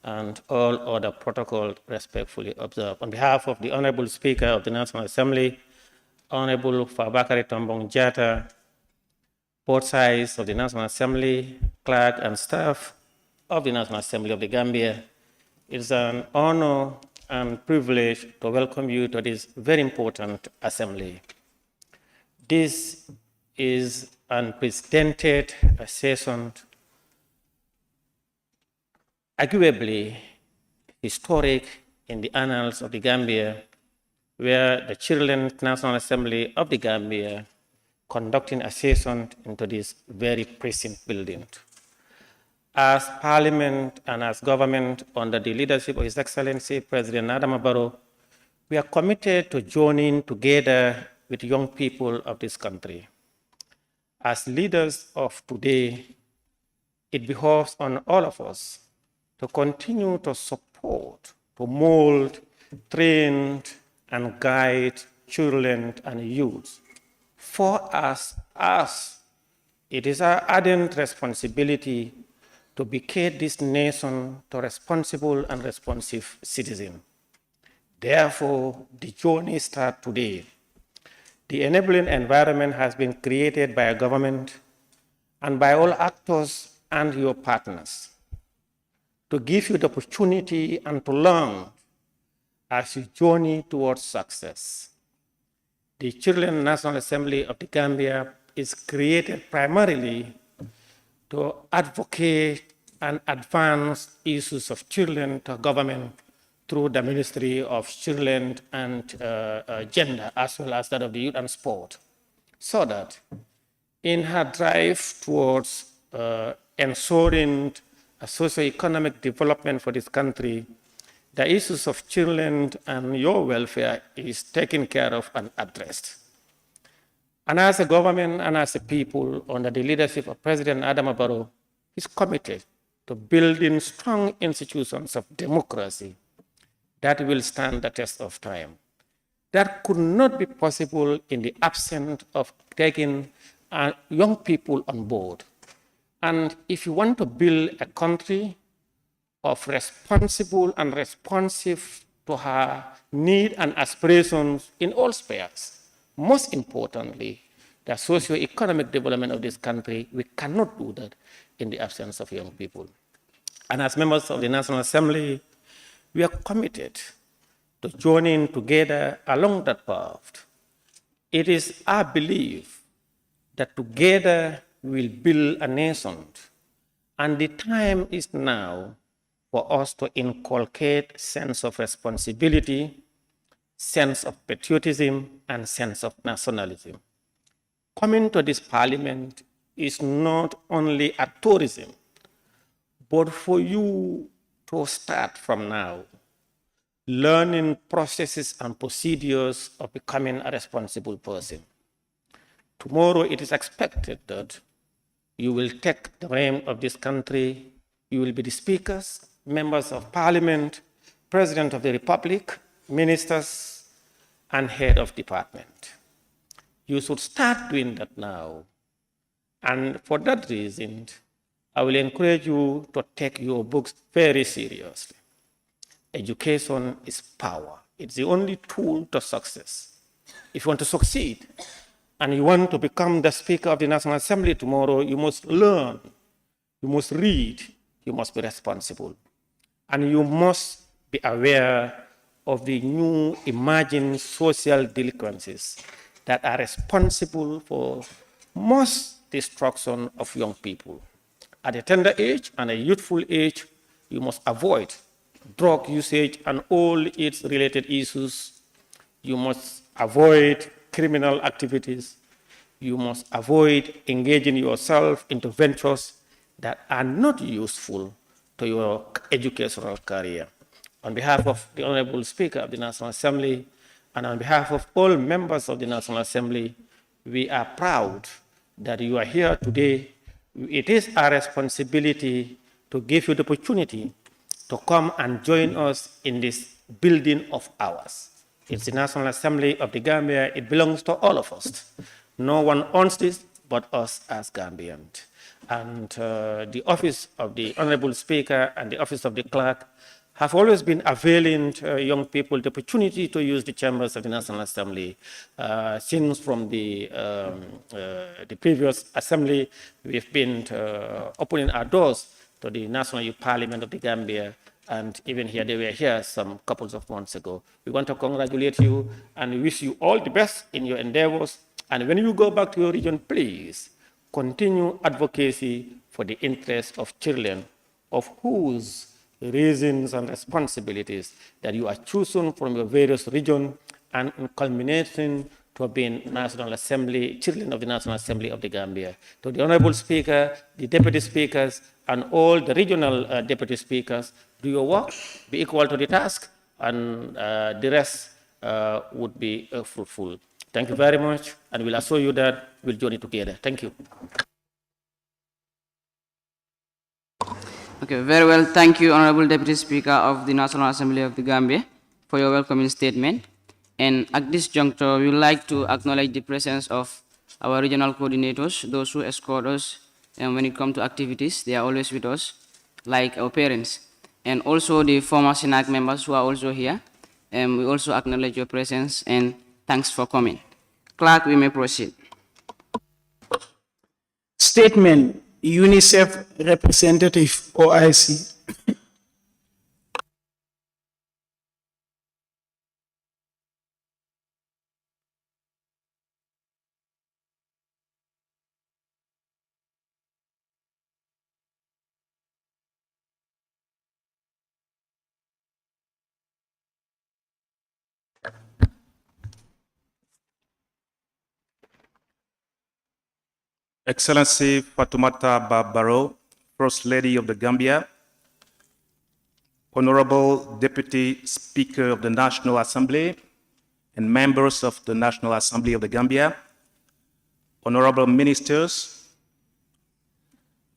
and all other protocols respectfully observed. On behalf of the Honorable Speaker of the National Assembly, Honorable Fabakary Tombong Jatta, both sides of the National Assembly, clerk and staff of the National Assembly of the Gambia, it is an honor and privilege to welcome you to this very important assembly. This is an unprecedented session, arguably historic in the annals of the Gambia, where the Children's National Assembly of the Gambia conducting a session into this very precinct building. As Parliament and as government under the leadership of His Excellency President Adama Barrow, we are committed to joining together with young people of this country. As leaders of today, it behoves on all of us to continue to support, to mold, train, and guide children and youth. For us, it is our ardent responsibility to educate this nation to responsible and responsive citizens. Therefore, the journey starts today. The enabling environment has been created by a government and by all actors and your partners to give you the opportunity and to learn as you journey towards success. The Children's National Assembly of the Gambia is created primarily to advocate and advance issues of children to government through the Ministry of Children and Gender, as well as that of the Youth and Sport, so that in her drive towards ensuring a socio-economic development for this country, the issues of children and your welfare is taken care of and addressed. And as a government and as a people, under the leadership of President Adama Barrow, is committed to building strong institutions of democracy that will stand the test of time. That could not be possible in the absence of taking young people on board. And if you want to build a country of responsible and responsive to her need and aspirations in all spheres, most importantly, the socio-economic development of this country, we cannot do that in the absence of young people. And as members of the National Assembly, we are committed to joining together along that path. It is our belief that together we will build a nation, and the time is now for us to inculcate sense of responsibility, sense of patriotism, and sense of nationalism. Coming to this parliament is not only a tourism, but for you to start from now, learning processes and procedures of becoming a responsible person. Tomorrow it is expected that you will take the reign of this country. You will be the speakers, members of parliament, president of the republic, ministers, and head of department. You should start doing that now. And for that reason, I will encourage you to take your books very seriously. Education is power. It's the only tool to success. If you want to succeed and you want to become the Speaker of the National Assembly tomorrow, you must learn, you must read, you must be responsible. And you must be aware of the new emerging social delinquencies that are responsible for most destruction of young people. At a tender age and a youthful age, you must avoid drug usage and all its related issues. You must avoid criminal activities. You must avoid engaging yourself into ventures that are not useful to your educational career. On behalf of the Honorable Speaker of the National Assembly and on behalf of all members of the National Assembly, we are proud that you are here today. It is our responsibility to give you the opportunity to come and join us in this building of ours. It's the National Assembly of the Gambia. It belongs to all of us. No one owns this but us as Gambians. And the office of the Honorable Speaker and the office of the Clerk have always been availing young people the opportunity to use the chambers of the National Assembly. Since from the previous assembly, we've been opening our doors to the National Youth Parliament of the Gambia, and even here, they were here some couple of months ago. We want to congratulate you and wish you all the best in your endeavors. And when you go back to your region, please continue advocacy for the interests of children, of whose reasons and responsibilities that you are choosing from your various regions and in culminating to being National Assembly, children of the National Assembly of the Gambia. To the Honorable Speaker, the Deputy Speakers, and all the regional Deputy Speakers, do your work, be equal to the task, and the rest would be fruitful. Thank you very much, and we'll assure you that we'll journey together. Thank you. Okay, very well. Thank you, Honorable Deputy Speaker of the National Assembly of the Gambia, for your welcoming statement. And at this juncture, we would like to acknowledge the presence of our regional coordinators, those who escort us, and when it comes to activities, they are always with us, like our parents. And also the former SENAC members who are also here. And we also acknowledge your presence and thanks for coming. Clerk, we may proceed. Statement, UNICEF representative, OIC. Excellency Fatoumata Barrow, First Lady of the Gambia, Honorable Deputy Speaker of the National Assembly and members of the National Assembly of the Gambia, Honorable Ministers,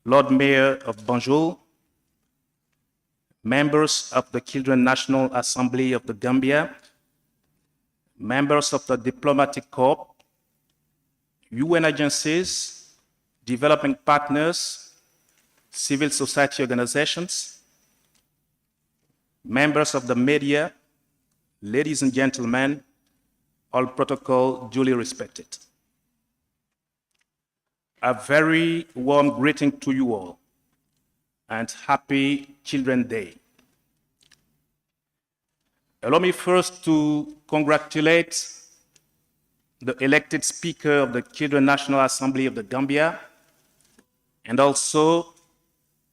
Lord Mayor of Banjul, members of the Children National Assembly of the Gambia, members of the Diplomatic Corps, UN agencies, developing partners, civil society organizations, members of the media, ladies and gentlemen, all protocol duly respected. A very warm greeting to you all and happy Children's Day. Allow me first to congratulate the elected Speaker of the Children National Assembly of the Gambia, and also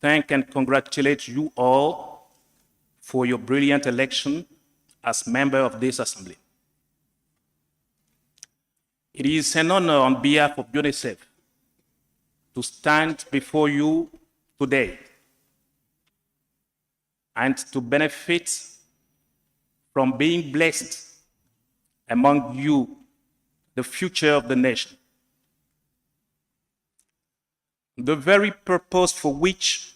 thank and congratulate you all for your brilliant election as member of this assembly. It is an honor on behalf of UNICEF to stand before you today and to benefit from being blessed among you, the future of the nation. The very purpose for which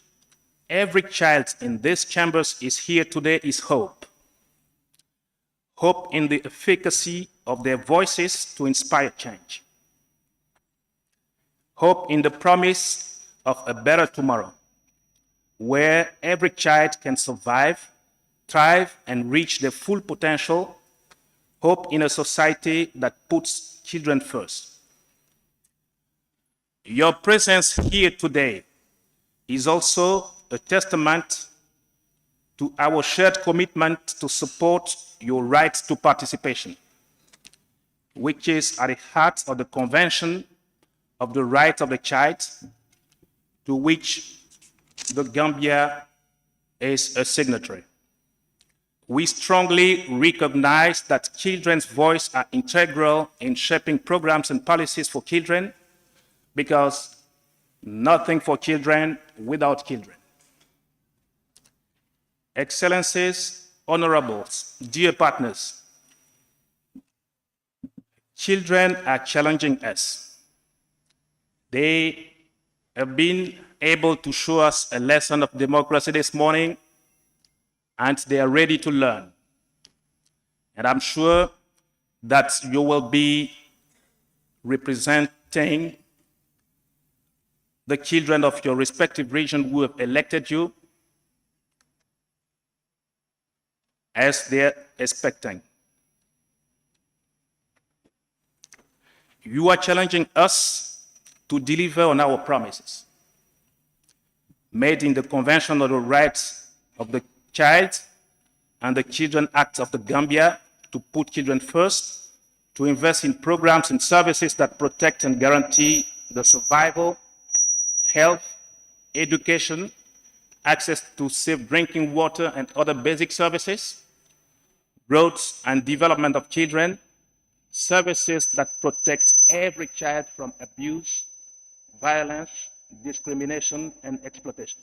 every child in these chambers is here today is hope. Hope in the efficacy of their voices to inspire change. Hope in the promise of a better tomorrow, where every child can survive, thrive, and reach their full potential. Hope in a society that puts children first. Your presence here today is also a testament to our shared commitment to support your right to participation, which is at the heart of the Convention of the Right of the Child, to which the Gambia is a signatory. We strongly recognize that children's voices are integral in shaping programs and policies for children, because nothing for children without children. Excellencies, honorables, dear partners, children are challenging us. They have been able to show us a lesson of democracy this morning, and they are ready to learn. And I'm sure that you will be representing the children of your respective region who have elected you as they're expecting. You are challenging us to deliver on our promises made in the Convention on the Rights of the Child and the Children Act of the Gambia, to put children first, to invest in programs and services that protect and guarantee the survival, health, education, access to safe drinking water and other basic services, growth and development of children, services that protect every child from abuse, violence, discrimination, and exploitation.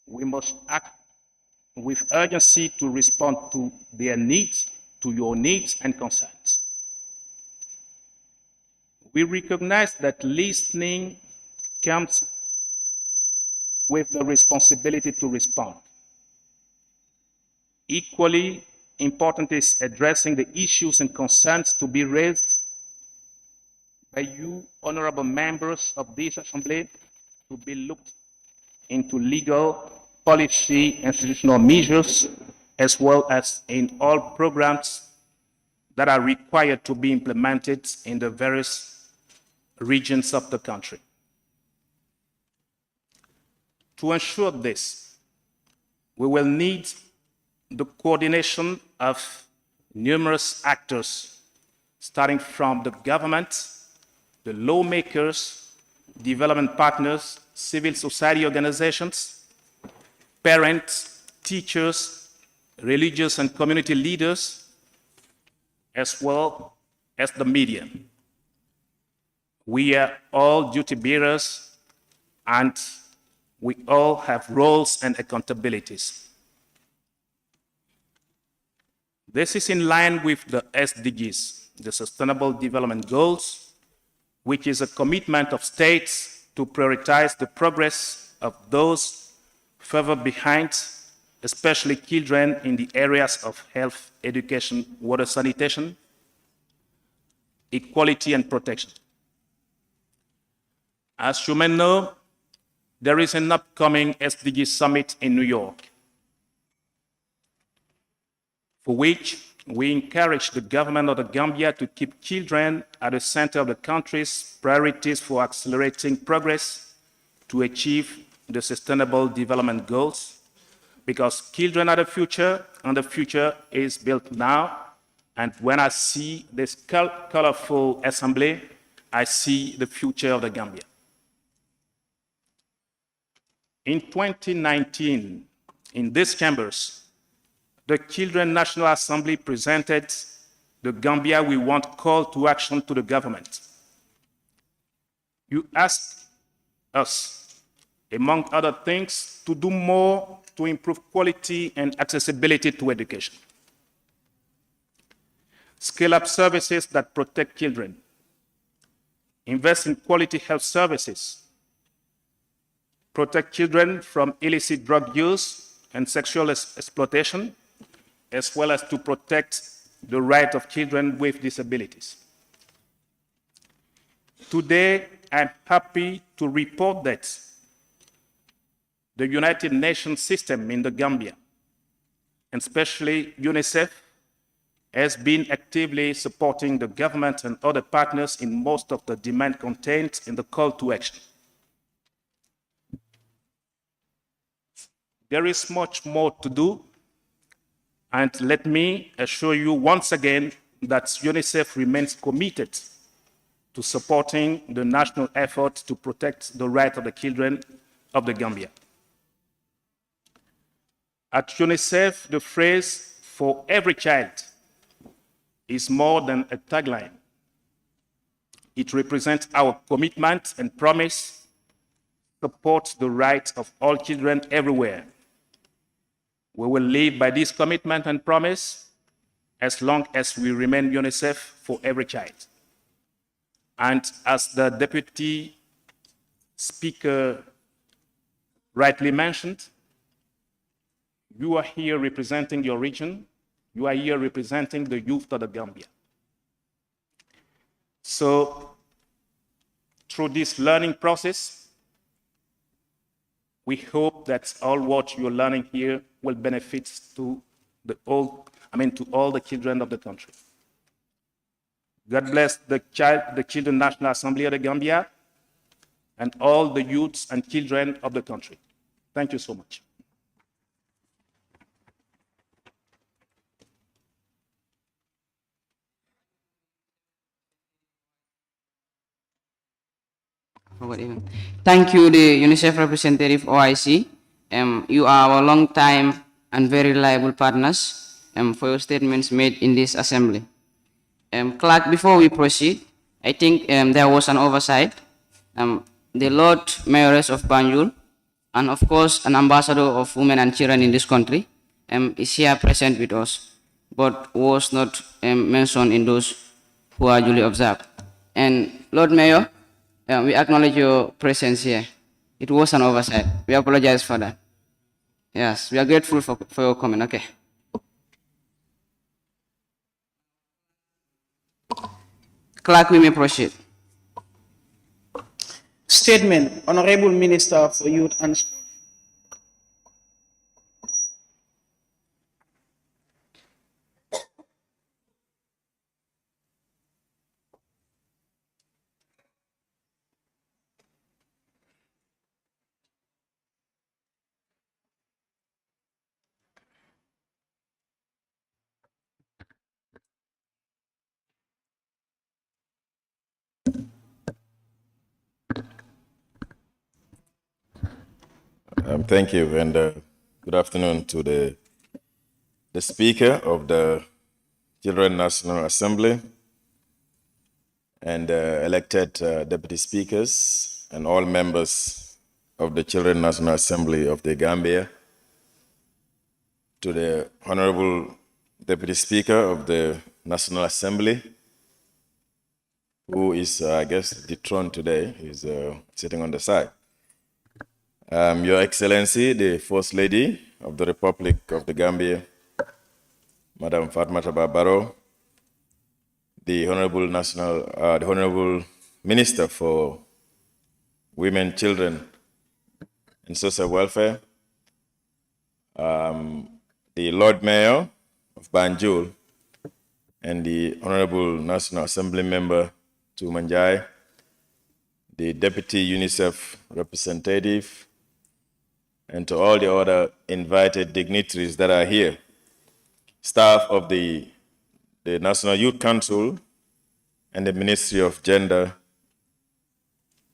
We must act with urgency to respond to their needs, to your needs and concerns. We recognize that listening comes with the responsibility to respond. Equally important is addressing the issues and concerns to be raised by you, honorable members of this assembly, to be looked into legal, policy, institutional measures, as well as in all programs that are required to be implemented in the various regions of the country. To ensure this, we will need the coordination of numerous actors, starting from the government, the lawmakers, development partners, civil society organizations, parents, teachers, religious and community leaders, as well as the media. We are all duty bearers, and we all have roles and accountabilities. This is in line with the SDGs, the Sustainable Development Goals, which is a commitment of states to prioritize the progress of those further behind, especially children in the areas of health, education, water sanitation, equality, and protection. As you may know, there is an upcoming SDG Summit in New York, for which we encourage the government of the Gambia to keep children at the center of the country's priorities for accelerating progress to achieve the Sustainable Development Goals, because children are the future, and the future is built now. And when I see this colorful assembly, I see the future of the Gambia. In 2019, in these chambers, the Children National Assembly presented the Gambia We Want call to action to the government. You asked us, among other things, to do more to improve quality and accessibility to education. Scale up services that protect children. Invest in quality health services. Protect children from illicit drug use and sexual exploitation, as well as to protect the right of children with disabilities. Today, I'm happy to report that the United Nations system in the Gambia, and especially UNICEF, has been actively supporting the government and other partners in most of the demand contained in the call to action. There is much more to do, and let me assure you once again that UNICEF remains committed to supporting the national effort to protect the right of the children of the Gambia. At UNICEF, the phrase "for every child" is more than a tagline. It represents our commitment and promise to support the rights of all children everywhere. We will live by this commitment and promise as long as we remain UNICEF for every child. And as the Deputy Speaker rightly mentioned, you are here representing your region. You are here representing the youth of the Gambia. So, through this learning process, we hope that all what you're learning here will benefit to all the children of the country. God bless the Children National Assembly of the Gambia and all the youths and children of the country. Thank you so much. Thank you, the UNICEF representative OIC. You are our long-time and very reliable partners for your statements made in this assembly. Clerk, before we proceed, I think there was an oversight. The Lord Mayoress of Banjul, and of course an ambassador of women and children in this country, is here present with us, but was not mentioned in those who are duly observed. And Lord Mayor, we acknowledge your presence here. It was an oversight. We apologize for that. Yes, we are grateful for your comment. Okay. Clerk, we may proceed. Statement, Honorable Minister for Youth and Sport. Thank you, and good afternoon to the Speaker of the Children National Assembly, and elected deputy speakers and all members of the Children National Assembly of the Gambia, to the Honorable Deputy Speaker of the National Assembly, who is, I guess, dethroned today. He's sitting on the side. Your Excellency, the First Lady of the Republic of the Gambia, Madam Fatoumata Bah Barrow, the Honorable Minister for Women, Children, and Social Welfare, the Lord Mayor of Banjul, and the Honorable National Assembly Member Tumanjai, the Deputy UNICEF representative, and to all the other invited dignitaries that are here, staff of the National Youth Council and the Ministry of Gender,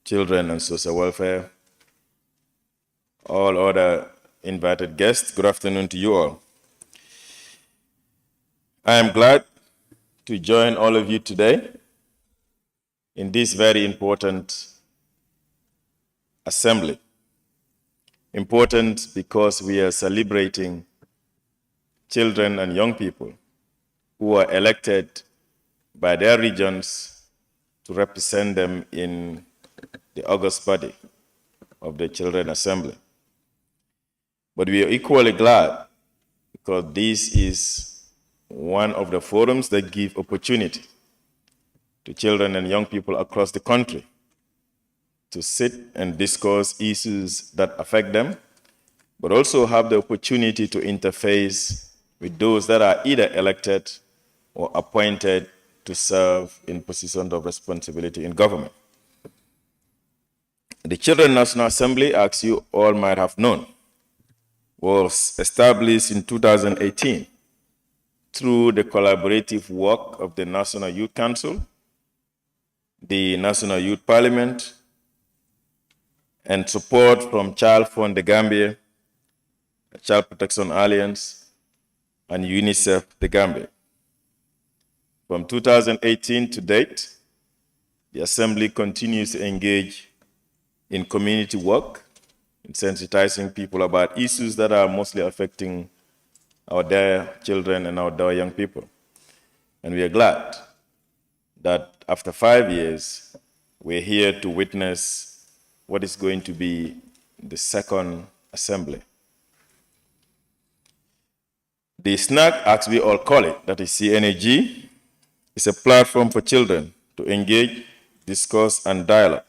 Children and Social Welfare, all other invited guests, good afternoon to you all. I am glad to join all of you today in this very important assembly. Important because we are celebrating children and young people who are elected by their regions to represent them in the august body of the Children Assembly. But we are equally glad because this is one of the forums that give opportunity to children and young people across the country to sit and discuss issues that affect them, but also have the opportunity to interface with those that are either elected or appointed to serve in positions of responsibility in government. The Children National Assembly, as you all might have known, was established in 2018 through the collaborative work of the National Youth Council, the National Youth Parliament, and support from Child Fund the Gambia, Child Protection Alliance, and UNICEF the Gambia. From 2018 to date, the Assembly continues to engage in community work, in sensitizing people about issues that are mostly affecting our dear children and our dear young people. And we are glad that after 5 years, we're here to witness what is going to be the second assembly. The SNAC, as we all call it, that is CNAG, is a platform for children to engage, discuss, and dialogue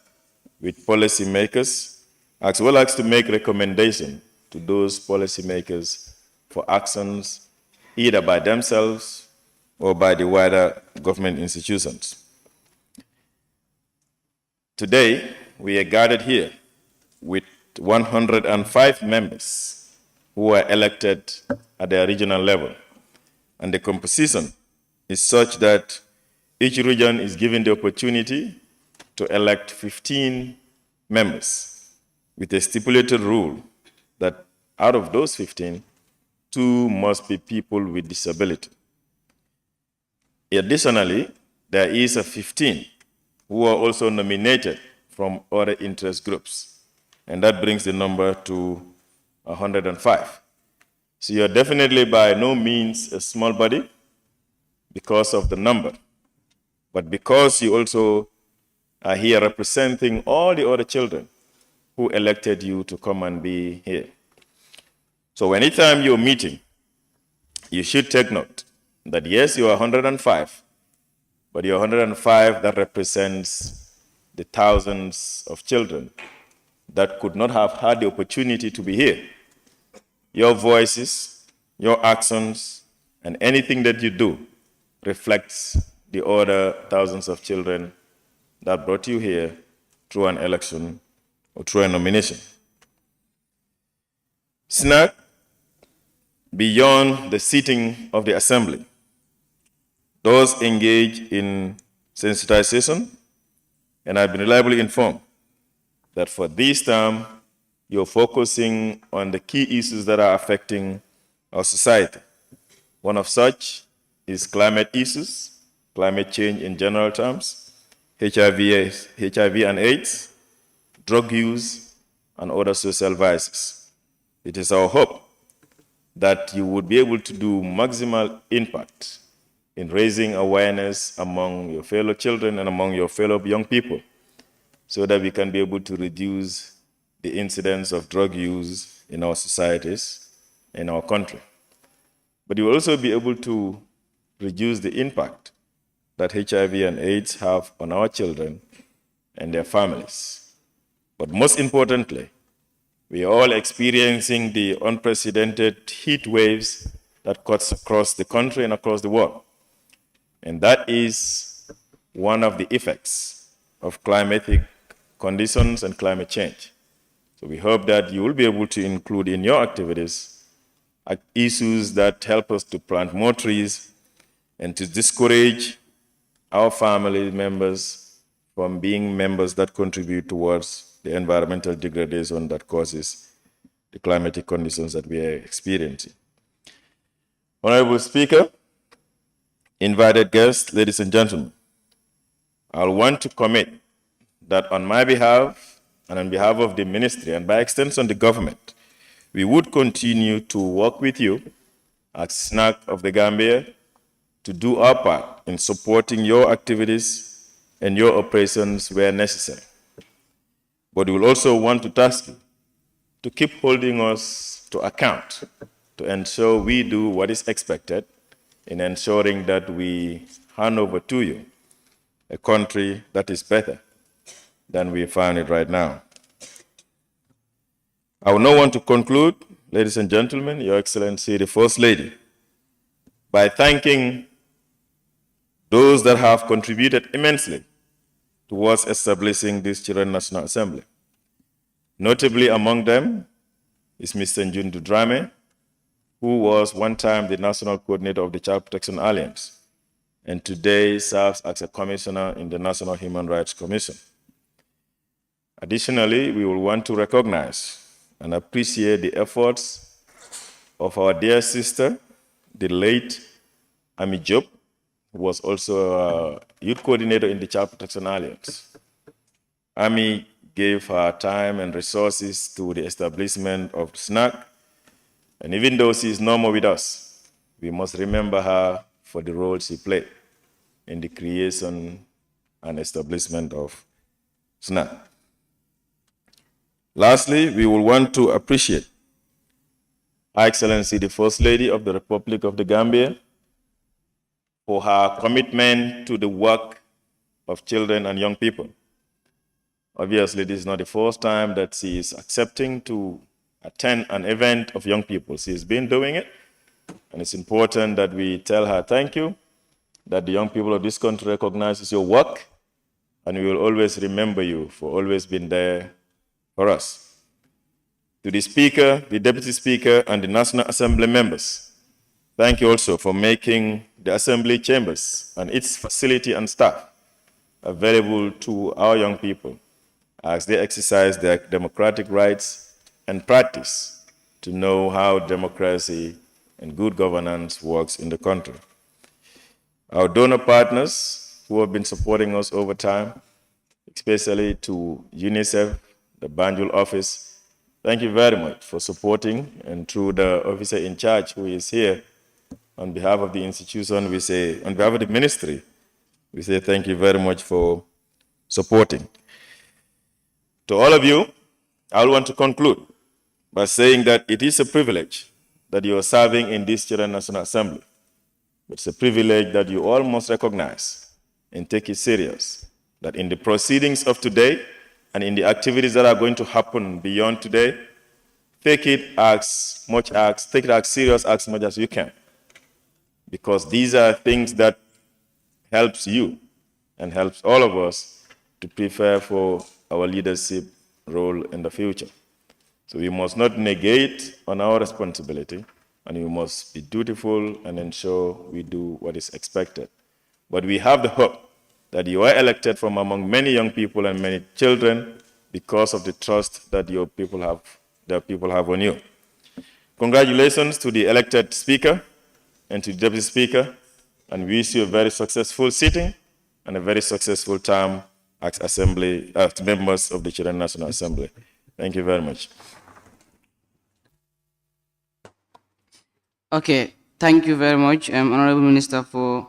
with policymakers, as well as to make recommendations to those policymakers for actions either by themselves or by the wider government institutions. Today, we are gathered here with 105 members who are elected at the regional level. And the composition is such that each region is given the opportunity to elect 15 members with a stipulated rule that out of those 15, 2 must be people with disability. Additionally, there is a 15 who are also nominated from other interest groups, and that brings the number to 105. So you're definitely by no means a small body because of the number, but because you also are here representing all the other children who elected you to come and be here. So anytime you're meeting, you should take note that yes, you are 105, but you're 105 that represents the thousands of children that could not have had the opportunity to be here. Your voices, your actions, and anything that you do reflects the other thousands of children that brought you here through an election or through a nomination. SNAC, beyond the sitting of the Assembly, does engage in sensitization, and I've been reliably informed that for this term, you're focusing on the key issues that are affecting our society. One of such is climate issues, climate change in general terms, HIV and AIDS, drug use, and other social vices. It is our hope that you would be able to do maximal impact in raising awareness among your fellow children and among your fellow young people so that we can be able to reduce the incidence of drug use in our societies, in our country. But you will also be able to reduce the impact that HIV and AIDS have on our children and their families. But most importantly, we are all experiencing the unprecedented heat waves that cuts across the country and across the world. And that is one of the effects of climatic conditions and climate change. So we hope that you will be able to include in your activities issues that help us to plant more trees and to discourage our family members from being members that contribute towards the environmental degradation that causes the climatic conditions that we are experiencing. Honorable Speaker, invited guests, ladies and gentlemen, I want to commit that on my behalf and on behalf of the ministry and by extension the government, we would continue to work with you at SNAC of the Gambia to do our part in supporting your activities and your operations where necessary. But we will also want to task you to keep holding us to account to ensure we do what is expected in ensuring that we hand over to you a country that is better than we find it right now. I will now want to conclude, ladies and gentlemen, Your Excellency, the First Lady, by thanking those that have contributed immensely towards establishing this Children's National Assembly. Notably among them is Mr. Njundu Drame, who was one time the National Coordinator of the Child Protection Alliance, and today serves as a commissioner in the National Human Rights Commission. Additionally, we will want to recognize and appreciate the efforts of our dear sister, the late Ami Job, who was also a youth coordinator in the Child Protection Alliance. Ami gave her time and resources to the establishment of SNAC, and even though she is no more with us, we must remember her for the role she played in the creation and establishment of SNAC. Lastly, we will want to appreciate Her Excellency the First Lady of the Republic of the Gambia for her commitment to the work of children and young people. Obviously, this is not the first time that she is accepting to attend an event of young people. She has been doing it, and it's important that we tell her thank you, that the young people of this country recognize your work, and we will always remember you for always being there for us. To the Speaker, the Deputy Speaker, and the National Assembly members, thank you also for making the Assembly chambers and its facility and staff available to our young people as they exercise their democratic rights and practice to know how democracy and good governance works in the country. Our donor partners who have been supporting us over time, especially to UNICEF, the Banjul office, thank you very much for supporting, and through the officer in charge who is here, on behalf of the institution, we say, on behalf of the ministry, we say thank you very much for supporting. To all of you, I want to conclude by saying that it is a privilege that you are serving in this Children's National Assembly. It's a privilege that you all must recognize and take it serious, that in the proceedings of today and in the activities that are going to happen beyond today, take it as serious as much as you can. Because these are things that helps you and helps all of us to prepare for our leadership role in the future. So we must not negate on our responsibility, and we must be dutiful and ensure we do what is expected. But we have the hope that you are elected from among many young people and many children because of the trust that your people have on you. Congratulations to the elected Speaker and to the Deputy Speaker, and we wish you a very successful sitting and a very successful term as members of the Children National Assembly. Thank you very much. Okay, thank you very much, Honorable Minister for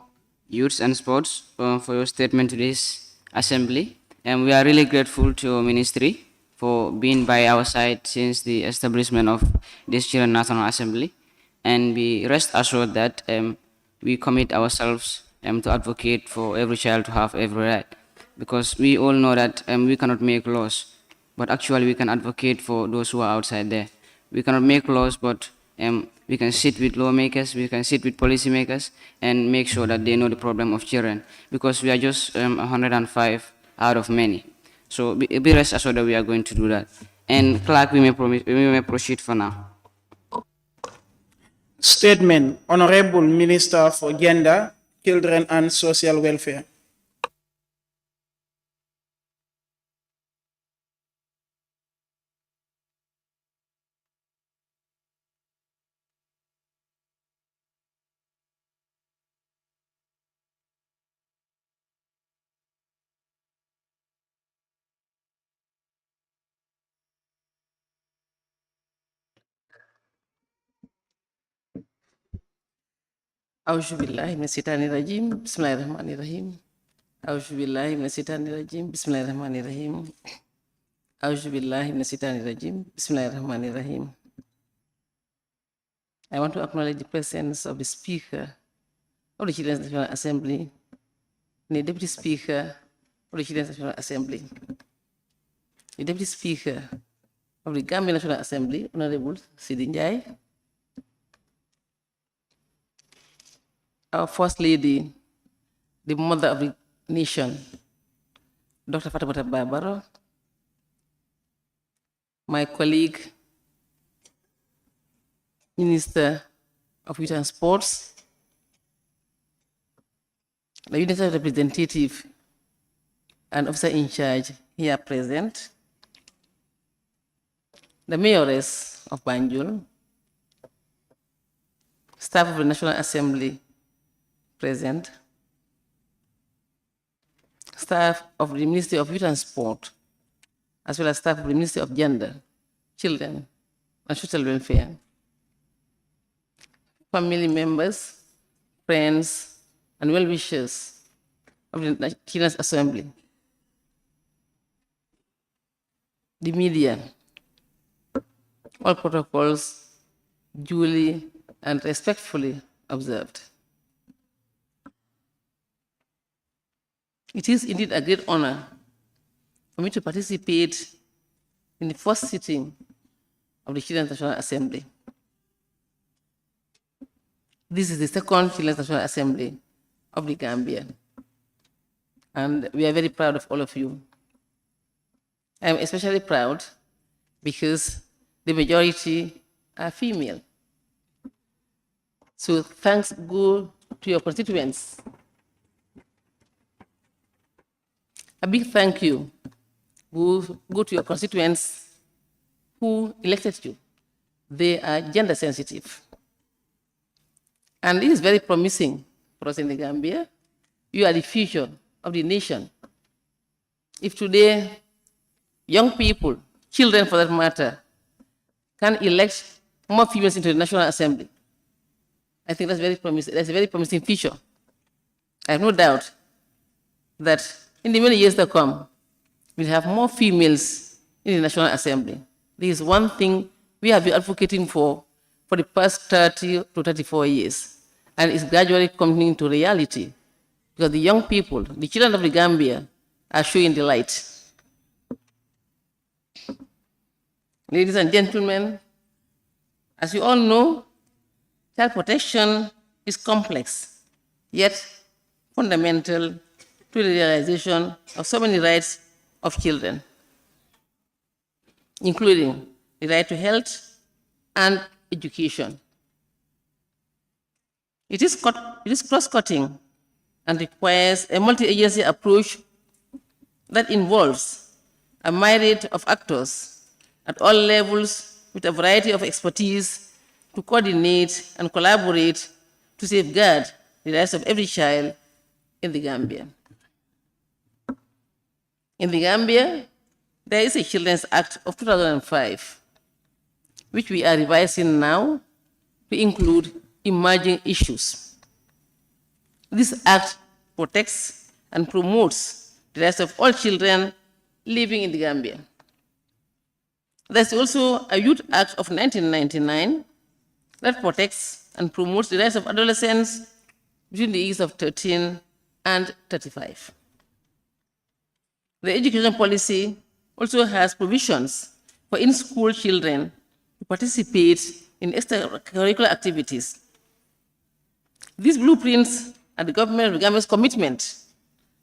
Youth and Sports, for your statement to this assembly. And we are really grateful to your ministry for being by our side since the establishment of this Children National Assembly. And we rest assured that we commit ourselves to advocate for every child to have every right. Because we all know that we cannot make laws, but actually we can advocate for those who are outside there. We cannot make laws, but we can sit with lawmakers, we can sit with policymakers, and make sure that they know the problem of children, because we are just 105 out of many. So be rest assured that we are going to do that. And clerk, we may proceed for now. Statement, Honorable Minister for Gender, Children and Social Welfare. A'udzu billahi minasyaitonir rajim. Bismillahirrahmanirrahim. A'udzu billahi minasyaitonir rajim. Bismillahirrahmanirrahim. A'udzu billahi minasyaitonir rajim. Bismillahirrahmanirrahim. I want to acknowledge the presence of the Speaker of the Children's National Assembly and the Deputy Speaker of the Children's National Assembly. The Deputy Speaker of the Gambia National Assembly, Honorable Sidi Njai. Our First Lady, the Mother of the Nation, Dr. Fatou Barbaro, my colleague, Minister of Youth and Sports, the UNICEF representative and officer in charge here present, the Mayoress of Banjul, staff of the National Assembly present, staff of the Ministry of Youth and Sport, as well as staff of the Ministry of Gender, Children and Social Welfare, family members, friends, and well-wishers of the Children's Assembly, the media, all protocols duly and respectfully observed. It is indeed a great honor for me to participate in the first sitting of the Children's National Assembly. This is the second Children's National Assembly of the Gambia, and we are very proud of all of you. I am especially proud because the majority are female. So thanks go to your constituents. A big thank you go to your constituents who elected you. They are gender sensitive. And it is very promising for us in the Gambia. You are the future of the nation. If today, young people, children for that matter, can elect more females into the National Assembly, I think that's very promising. That's a very promising future. I have no doubt that in the many years to come, we'll have more females in the National Assembly. This is one thing we have been advocating for the past 30 to 34 years. And it's gradually coming into reality because the young people, the children of the Gambia, are showing the light. Ladies and gentlemen, as you all know, child protection is complex, yet fundamental to the realization of so many rights of children, including the right to health and education. It is cross-cutting and requires a multi-agency approach that involves a myriad of actors at all levels with a variety of expertise to coordinate and collaborate to safeguard the rights of every child in the Gambia. In the Gambia, there is a Children's Act of 2005, which we are revising now to include emerging issues. This act protects and promotes the rights of all children living in the Gambia. There's also a Youth Act of 1999 that protects and promotes the rights of adolescents between the ages of 13 and 35. The education policy also has provisions for in-school children to participate in extracurricular activities. These blueprints are the government of the Gambia's commitment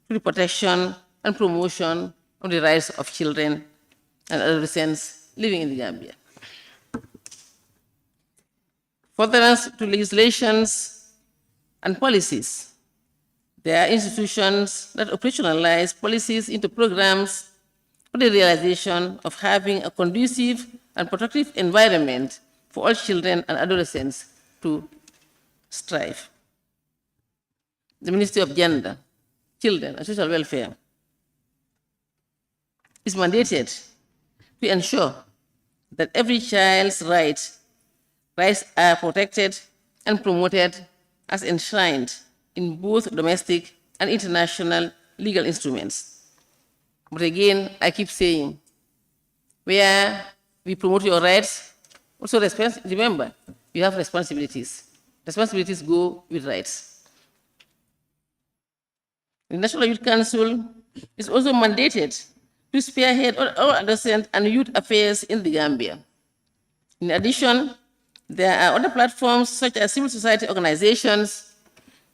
to the protection and promotion of the rights of children and adolescents living in the Gambia. Furtherance to legislations and policies. There are institutions that operationalize policies into programs for the realization of having a conducive and protective environment for all children and adolescents to strive. The Ministry of Gender, Children and Social Welfare is mandated to ensure that every child's rights are protected and promoted as enshrined in both domestic and international legal instruments. But again, I keep saying, where we promote your rights, also remember, you have responsibilities. Responsibilities go with rights. The National Youth Council is also mandated to spearhead all adolescent and youth affairs in the Gambia. In addition, there are other platforms such as civil society organizations,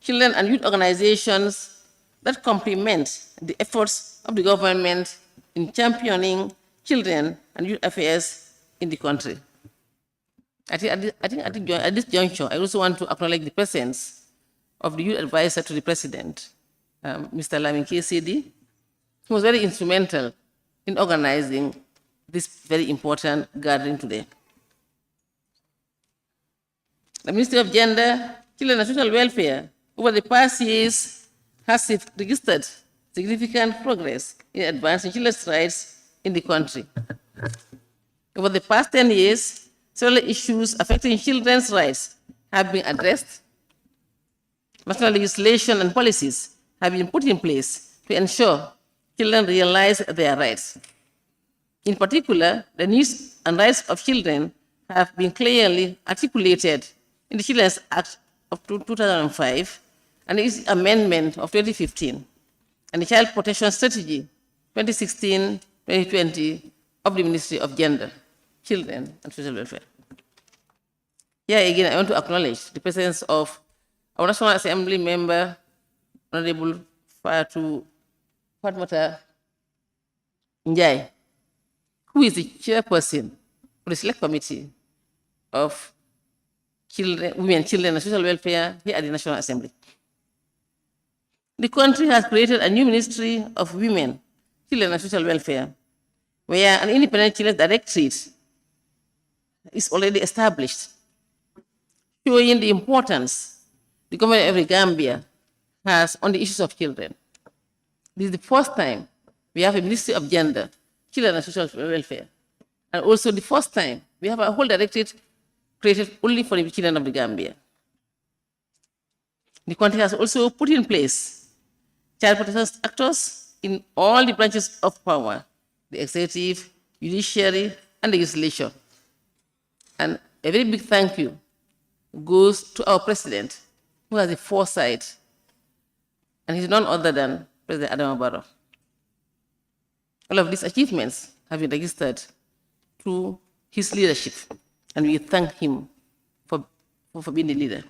children and youth organizations that complement the efforts of the government in championing children and youth affairs in the country. I think at this juncture, I also want to acknowledge the presence of the youth advisor to the president, Mr. Lamin KCD, who was very instrumental in organizing this very important gathering today. The Ministry of Gender, Children and Social Welfare over the past years has registered significant progress in advancing children's rights in the country. Over the past 10 years, several issues affecting children's rights have been addressed. National legislation and policies have been put in place to ensure children realize their rights. In particular, the needs and rights of children have been clearly articulated in the Children's Act of 2005 and its amendment of 2015, and the Child Protection Strategy 2016-2020 of the Ministry of Gender, Children and Social Welfare. Here again, I want to acknowledge the presence of our National Assembly member, Honorable Fatumata Njai, who is the chairperson of the Select Committee of Women, Children and Social Welfare here at the National Assembly. The country has created a new Ministry of Women, Children and Social Welfare, where an independent children's directorate is already established, showing the importance the government of the Gambia has on the issues of children. This is the first time we have a Ministry of Gender, Children and Social Welfare, and also the first time we have a whole directorate created only for the children of the Gambia. The country has also put in place child protection actors in all the branches of power, the executive, judiciary, and legislature. And a very big thank you goes to our president, who has the foresight, and he's none other than President Adama Barrow. All of these achievements have been registered through his leadership, and we thank him for being the leader.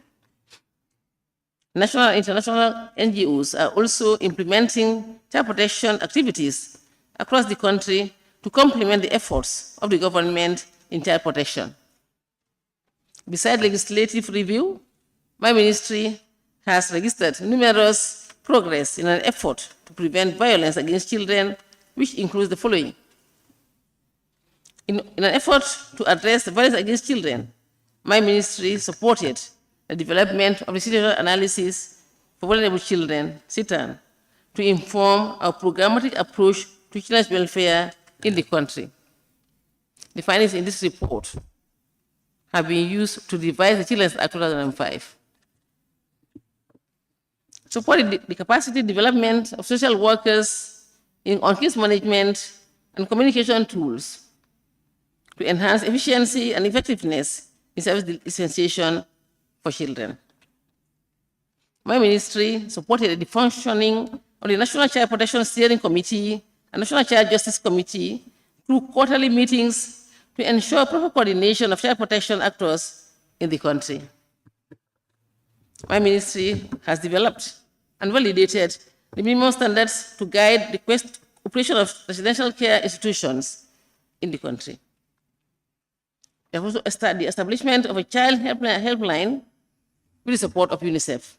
National and international NGOs are also implementing child protection activities across the country to complement the efforts of the government in child protection. Besides legislative review, my ministry has registered numerous progress in an effort to prevent violence against children, which includes the following. In an effort to address the violence against children, my ministry supported the development of the situational analysis for vulnerable children, CITAN, to inform our programmatic approach to children's welfare in the country. The findings in this report have been used to revise the Children's Act 2005. Supporting the capacity development of social workers on case management and communication tools to enhance efficiency and effectiveness in service dispensation for children. My ministry supported the functioning of the National Child Protection Steering Committee and National Child Justice Committee through quarterly meetings to ensure proper coordination of child protection actors in the country. My ministry has developed and validated the minimum standards to guide the operation of residential care institutions in the country. We have also started the establishment of a child helpline with the support of UNICEF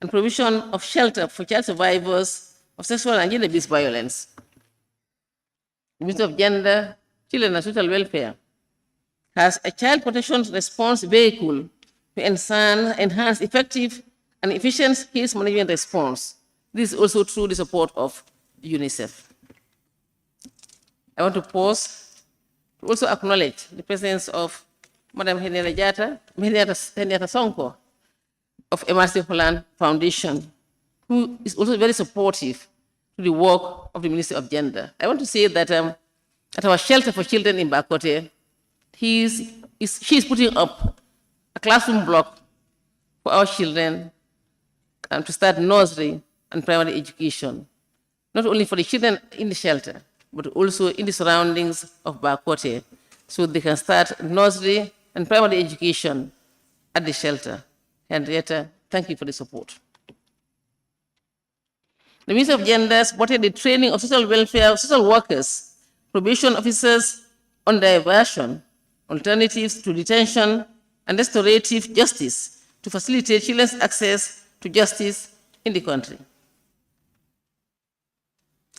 and provision of shelter for child survivors of sexual and gender-based violence. The Ministry of Gender, Children and Social Welfare has a child protection response vehicle to enhance effective and efficient case management response. This is also through the support of UNICEF. I want to pause to also acknowledge the presence of Madam Henrietta Sonko of MRC Holland Foundation, who is also very supportive to the work of the Ministry of Gender. I want to say that at our shelter for children in Bakote, she is putting up a classroom block for our children to start nursery and primary education, not only for the children in the shelter, but also in the surroundings of Bakote, so they can start nursery and primary education at the shelter. Henrietta, thank you for the support. The Ministry of Gender supported the training of social welfare, social workers, probation officers on diversion, alternatives to detention, and restorative justice to facilitate children's access to justice in the country.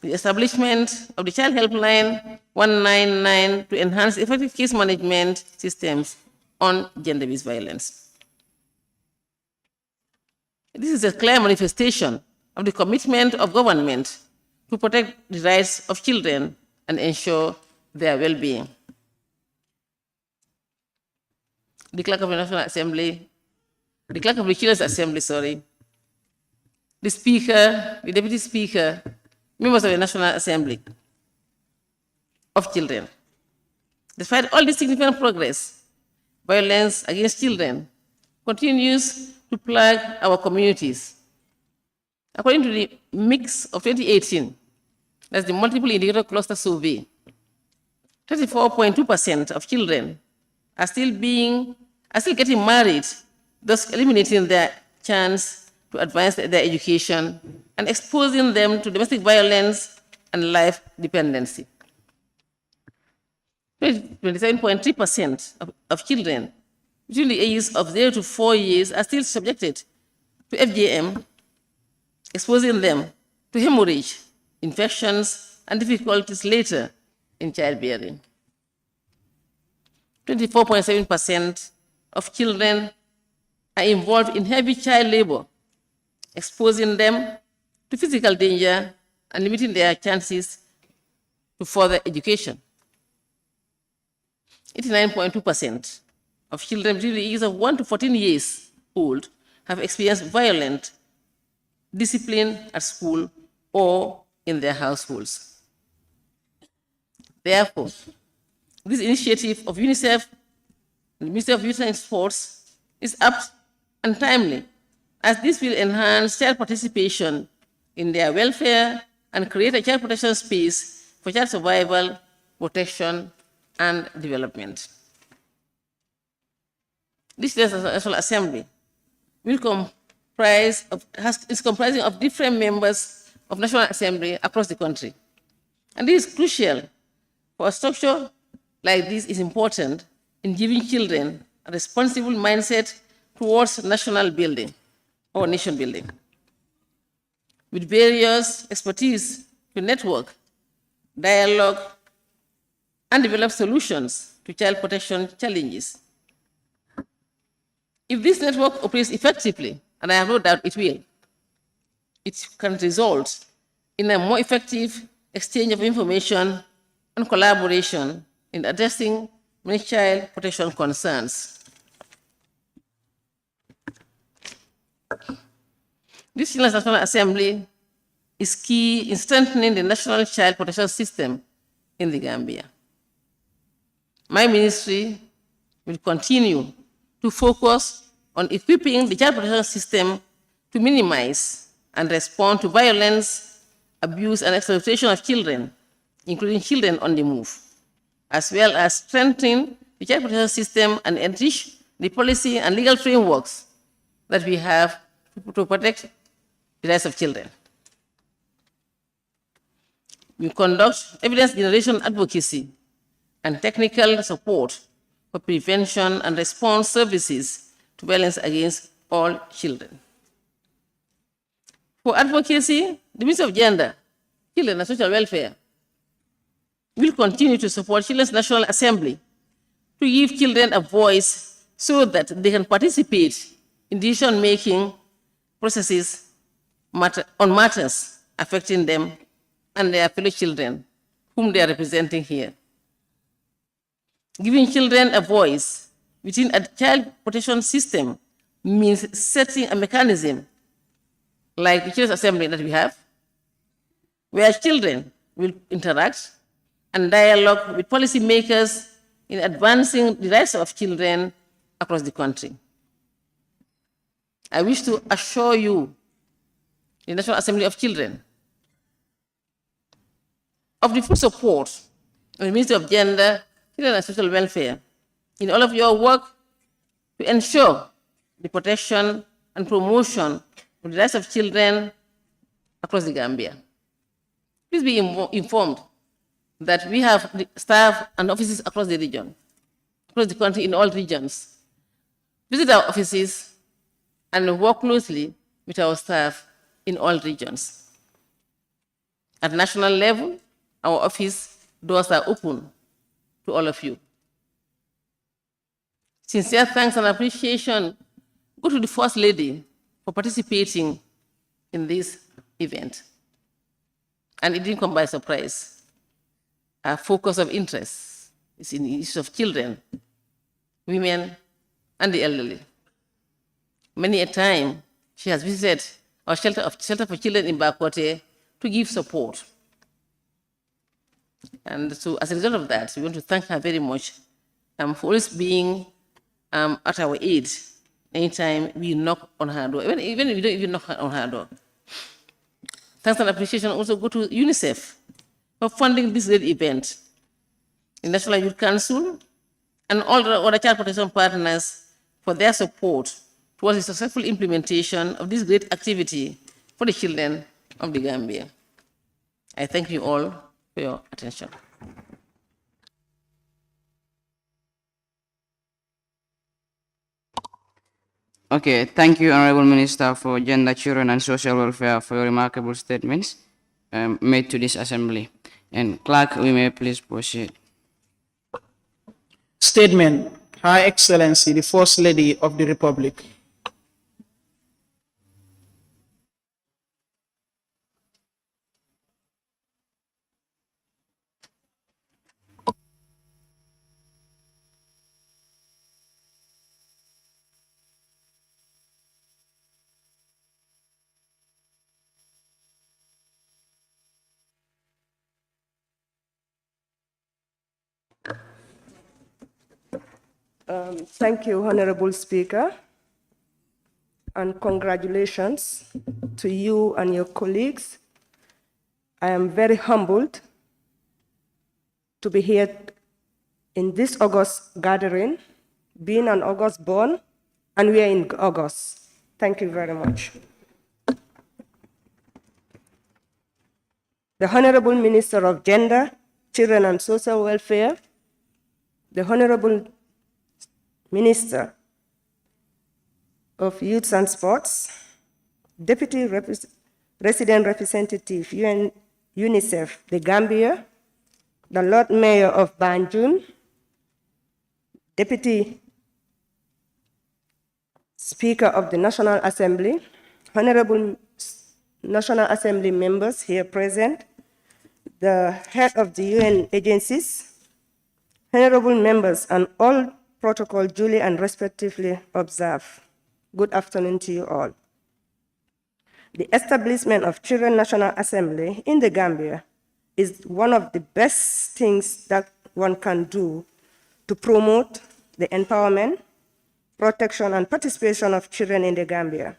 The establishment of the Child Helpline 199 to enhance effective case management systems on gender-based violence. This is a clear manifestation of the commitment of government to protect the rights of children and ensure their well-being. The Clerk of the National Assembly, the Clerk of the Children's Assembly, the Speaker, the Deputy Speaker, members of the National Assembly of Children. Despite all this significant progress, violence against children continues to plague our communities. According to the mix of 2018, that's the multiple indicator cluster survey, 34.2% of children are still getting married, thus eliminating their chance to advance their education and exposing them to domestic violence and life dependency. 27.3% of children between the ages of 0 to 4 years are still subjected to FGM, exposing them to hemorrhage, infections, and difficulties later in childbearing. 24.7% of children are involved in heavy child labor, exposing them to physical danger and limiting their chances to further education. 89.2% of children between the ages of 1 to 14 years old have experienced violent discipline at school or in their households. Therefore, this initiative of UNICEF and the Ministry of Youth and Sports is apt and timely, as this will enhance child participation in their welfare and create a child protection space for child survival, protection, and development. This National Assembly is comprising of different members of National Assembly across the country. And this is crucial, for a structure like this is important in giving children a responsible mindset towards national building or nation building, with various expertise to network, dialogue, and develop solutions to child protection challenges. If this network operates effectively, and I have no doubt it will, it can result in a more effective exchange of information, and collaboration in addressing many child protection concerns. This Children's National Assembly is key in strengthening the national child protection system in the Gambia. My ministry will continue to focus on equipping the child protection system to minimize and respond to violence, abuse, and exploitation of children, including children on the move, as well as strengthening the child protection system and enrich the policy and legal frameworks that we have to protect the rights of children. We conduct evidence generation advocacy and technical support for prevention and response services to violence against all children. For advocacy, the Ministry of Gender, Children and Social Welfare will continue to support Children's National Assembly to give children a voice so that they can participate in decision-making processes on matters affecting them and their fellow children, whom they are representing here. Giving children a voice within a child protection system means setting a mechanism like the Children's Assembly that we have, where children will interact and dialogue with policymakers in advancing the rights of children across the country. I wish to assure you, the National Assembly of Children, of the full support of the Ministry of Gender, Children and Social Welfare in all of your work to ensure the protection and promotion of the rights of children across the Gambia. Please be informed that we have staff and offices across the region, across the country in all regions. Visit our offices and work closely with our staff in all regions. At national level, our office doors are open to all of you. Sincere thanks and appreciation go to the First Lady for participating in this event. And it didn't come by surprise. Our focus of interest is in the issues of children, women, and the elderly. Many a time, she has visited our shelter for children in Bakote to give support. And so as a result of that, we want to thank her very much for always being at our aid anytime we knock on her door, even if we don't even knock on her door. Thanks and appreciation also go to UNICEF for funding this great event, the National Youth Council, and all the other child protection partners for their support towards the successful implementation of this great activity for the children of the Gambia. I thank you all for your attention. Okay, thank you, Honorable Minister for Gender, Children and Social Welfare for your remarkable statements made to this assembly. And clerk, we may please proceed. Statement, Her Excellency, the First Lady of the Republic. Thank you, Honorable Speaker, and congratulations to you and your colleagues. I am very humbled to be here in this August gathering, being an August born, and we are in August. Thank you very much. The Honorable Minister of Gender, Children and Social Welfare, the Honorable Minister of Youth and Sports, Deputy Resident Representative, UNICEF, the Gambia, the Lord Mayor of Banjul, Deputy Speaker of the National Assembly, Honorable National Assembly members here present, the head of the UN agencies, honorable members, and all protocol duly and respectively observed. Good afternoon to you all. The establishment of Children National Assembly in the Gambia is one of the best things that one can do to promote the empowerment, protection, and participation of children in the Gambia.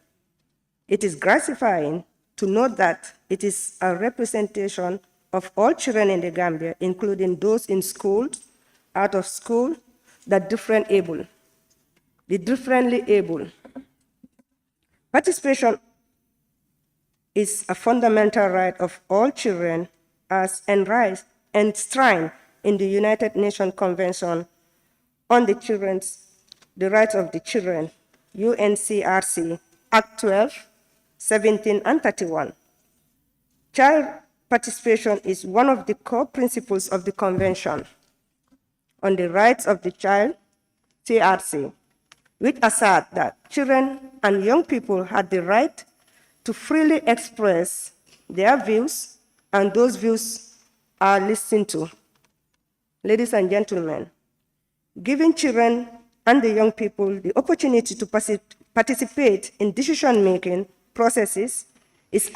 It is gratifying to note that it is a representation of all children in the Gambia, including those in schools, out of school, the differently able. Participation is a fundamental right of all children as enshrined in the United Nations Convention on the Rights of the Children, UNCRC, Act 12, 17, and 31. Child participation is one of the core principles of the Convention on the Rights of the Child, CRC, which assert that children and young people have the right to freely express their views, and those views are listened to. Ladies and gentlemen, giving children and the young people the opportunity to participate in decision-making processes is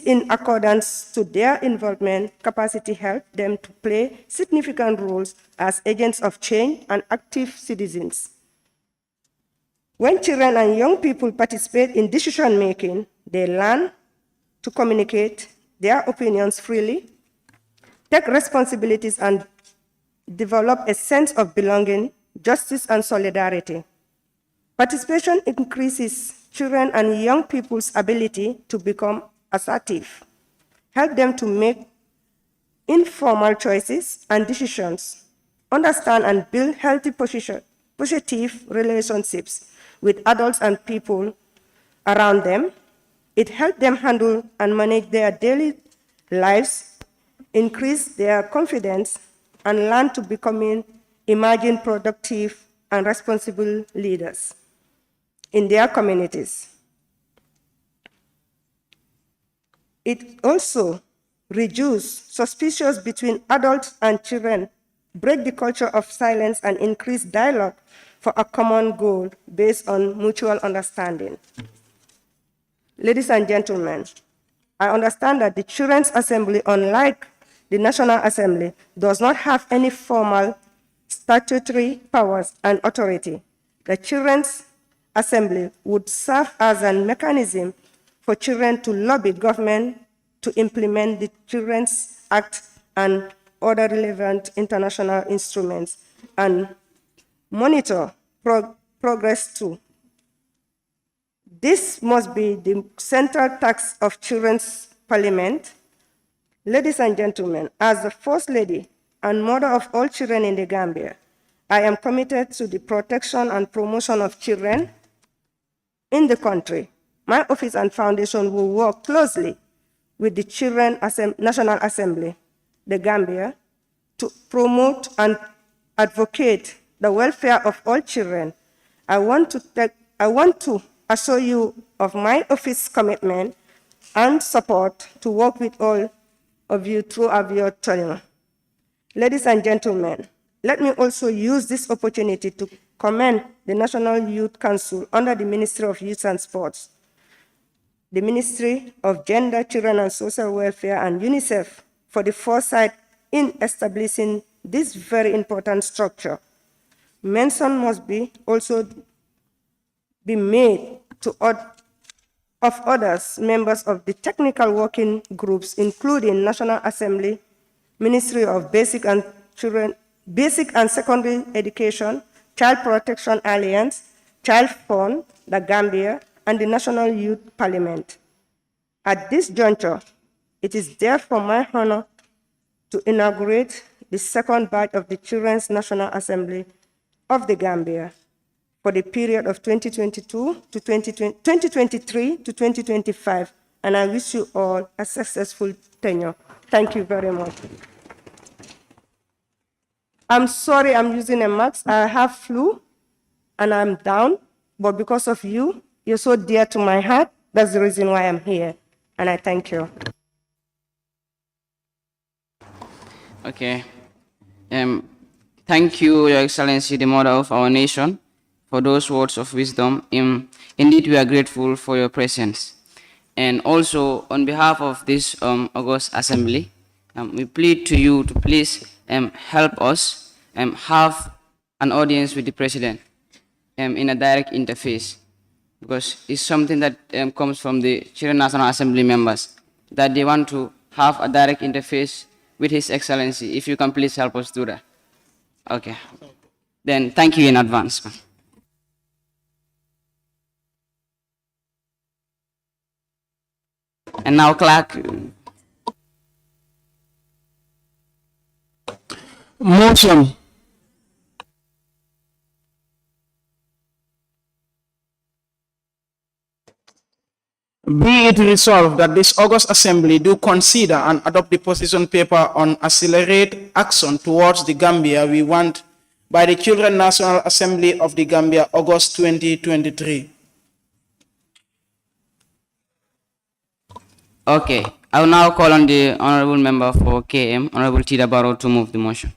in accordance to their involvement capacity, help them to play significant roles as agents of change and active citizens. When children and young people participate in decision-making, they learn to communicate their opinions freely, take responsibilities, and develop a sense of belonging, justice, and solidarity. Participation increases children and young people's ability to become assertive, help them to make informal choices and decisions, understand and build healthy positive relationships with adults and people around them. It helps them handle and manage their daily lives, increase their confidence, and learn to becoming emerging productive and responsible leaders in their communities. It also reduces suspicions between adults and children, break the culture of silence, and increase dialogue for a common goal based on mutual understanding. Ladies and gentlemen, I understand that the Children's Assembly, unlike the National Assembly, does not have any formal statutory powers and authority. The Children's Assembly would serve as a mechanism for children to lobby government to implement the Children's Act and other relevant international instruments and monitor progress too. This must be the central task of Children's Parliament. Ladies and gentlemen, as the First Lady and mother of all children in the Gambia, I am committed to the protection and promotion of children in the country. My office and foundation will work closely with the National Assembly, the Gambia, to promote and advocate the welfare of all children. I want to assure you of my office commitment and support to work with all of you throughout your tenure. Ladies and gentlemen, let me also use this opportunity to commend the National Youth Council under the Ministry of Youth and Sports, the Ministry of Gender, Children and Social Welfare, and UNICEF for the foresight in establishing this very important structure. Mention must also be made of others members of the technical working groups, including National Assembly, Ministry of Basic and Secondary Education, Child Protection Alliance, Child Fund, the Gambia, and the National Youth Parliament. At this juncture, it is therefore my honor to inaugurate the second batch of the Children's National Assembly of the Gambia for the period of 2023 to 2025, and I wish you all a successful tenure. Thank you very much. I'm sorry I'm using a mask. I have flu and I'm down, but because of you, you're so dear to my heart. That's the reason why I'm here, and I thank you. Okay. Thank you, Your Excellency, the Mother of our nation, for those words of wisdom. Indeed, we are grateful for your presence. And also, on behalf of this August Assembly, we plead to you to please help us have an audience with the President in a direct interface, because it's something that comes from the Children National Assembly members, that they want to have a direct interface with His Excellency. If you can please help us do that. Okay. Then thank you in advance. And now, clerk. Motion. Be it resolved that this August Assembly do consider and adopt the position paper on accelerate action towards the Gambia we want by the Children National Assembly of the Gambia, August 2023. Okay. I will now call on the Honorable Member for KM, Honorable Tida Barrow, to move the motion.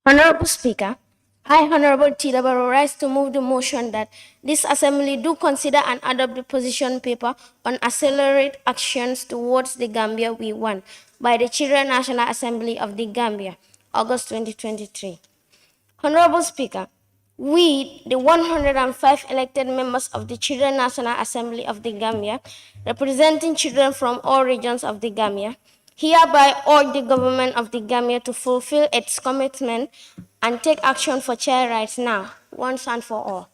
Honorable Speaker, I, Honorable Tida Barrow, rise to move the motion that this Assembly do consider and adopt the position paper on accelerate actions towards the Gambia we want by the Children National Assembly of the Gambia, August 2023. Honorable Speaker, we, the 105 elected members of the Children National Assembly of the Gambia, representing children from all regions of the Gambia, hereby urge the government of the Gambia to fulfill its commitment and take action for child rights now, once and for all.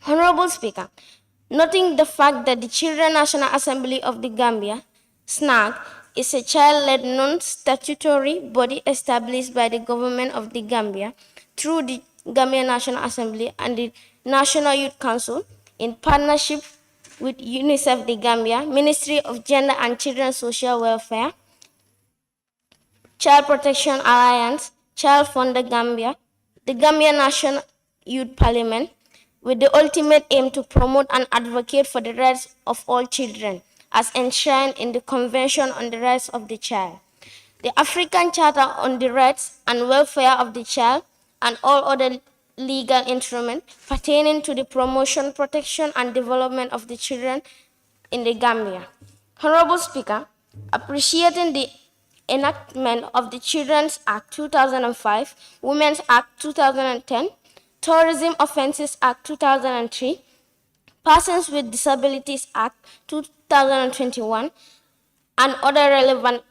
Honorable Speaker, noting the fact that the Children National Assembly of the Gambia, SNAG, is a child-led non-statutory body established by the government of the Gambia through the Gambia National Assembly and the National Youth Council in partnership with UNICEF the Gambia, Ministry of Gender and Children's Social Welfare, Child Protection Alliance, Child Fund the Gambia, the Gambia National Youth Parliament, with the ultimate aim to promote and advocate for the rights of all children, as enshrined in the Convention on the Rights of the Child, the African Charter on the Rights and Welfare of the Child, and all other legal instruments pertaining to the promotion, protection, and development of the children in the Gambia. Honorable Speaker, appreciating the enactment of the Children's Act 2005, Women's Act 2010, Tourism Offences Act 2003, Persons with Disabilities Act 2021, and other relevant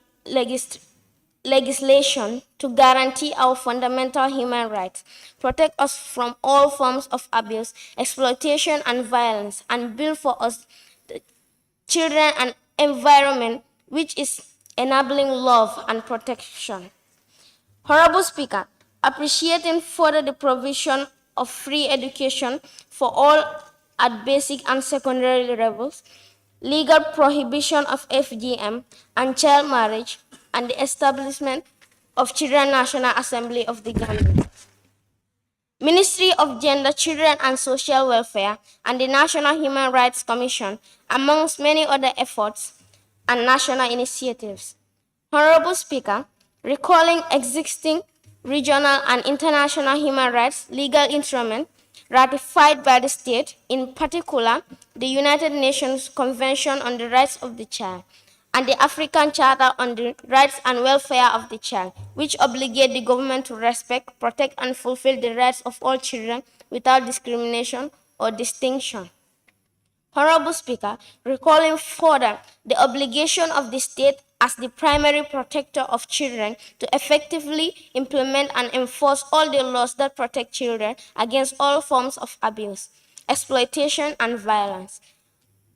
legislation to guarantee our fundamental human rights, protect us from all forms of abuse, exploitation, and violence, and build for us the children an environment which is enabling love and protection. Honorable Speaker, appreciating further the provision of free education for all at basic and secondary levels, legal prohibition of FGM and child marriage, and the establishment of Children National Assembly of the Gambia. Ministry of Gender, Children and Social Welfare, and the National Human Rights Commission, amongst many other efforts and national initiatives. Honorable Speaker, recalling existing regional and international human rights legal instruments ratified by the state, in particular the United Nations Convention on the Rights of the Child and the African Charter on the Rights and Welfare of the Child, which obligate the government to respect, protect, and fulfill the rights of all children without discrimination or distinction. Honorable Speaker, recalling further the obligation of the state as the primary protector of children to effectively implement and enforce all the laws that protect children against all forms of abuse, exploitation, and violence,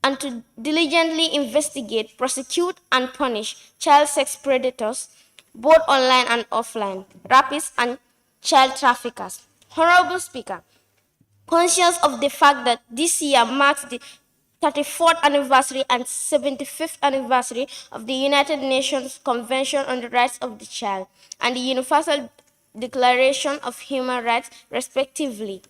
and to diligently investigate, prosecute, and punish child sex predators, both online and offline, rapists, and child traffickers. Honorable Speaker, conscious of the fact that this year marks the 34th anniversary and 75th anniversary of the United Nations Convention on the Rights of the Child and the Universal Declaration of Human Rights, respectively.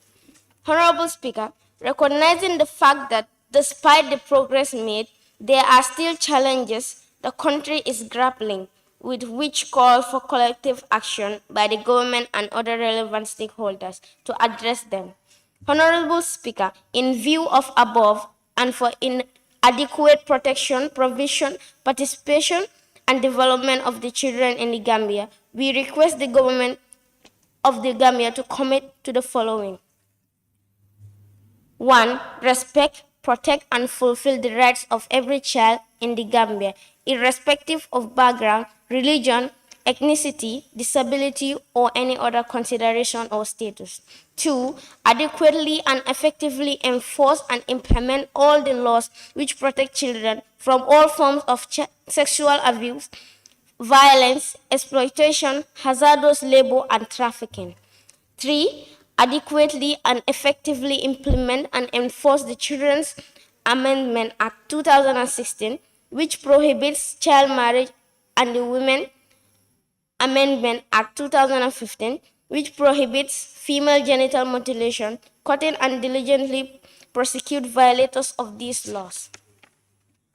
Honorable Speaker, recognizing the fact that despite the progress made, there are still challenges the country is grappling with, which call for collective action by the government and other relevant stakeholders to address them. Honorable Speaker, in view of above and for inadequate protection, provision, participation, and development of the children in the Gambia, we request the government of the Gambia to commit to the following. 1. Respect, protect, and fulfill the rights of every child in the Gambia, irrespective of background, religion, ethnicity, disability, or any other consideration or status. 2. Adequately and effectively enforce and implement all the laws which protect children from all forms of sexual abuse, violence, exploitation, hazardous labor, and trafficking. 3. Adequately and effectively implement and enforce the Children's Amendment Act 2016, which prohibits child marriage, and the Women Amendment Act 2015, which prohibits female genital mutilation, cutting and diligently prosecute violators of these laws.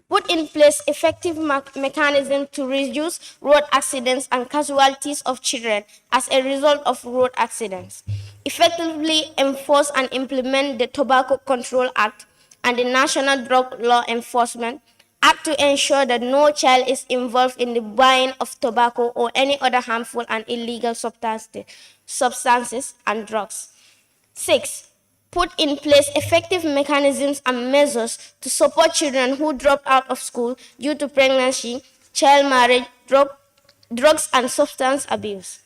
Put in place effective mechanisms to reduce road accidents and casualties of children as a result of road accidents. Effectively enforce and implement the Tobacco Control Act and the National Drug Law Enforcement Act to ensure that no child is involved in the buying of tobacco or any other harmful and illegal substances and drugs. 6. Put in place effective mechanisms and measures to support children who dropped out of school due to pregnancy, child marriage, drugs, and substance abuse.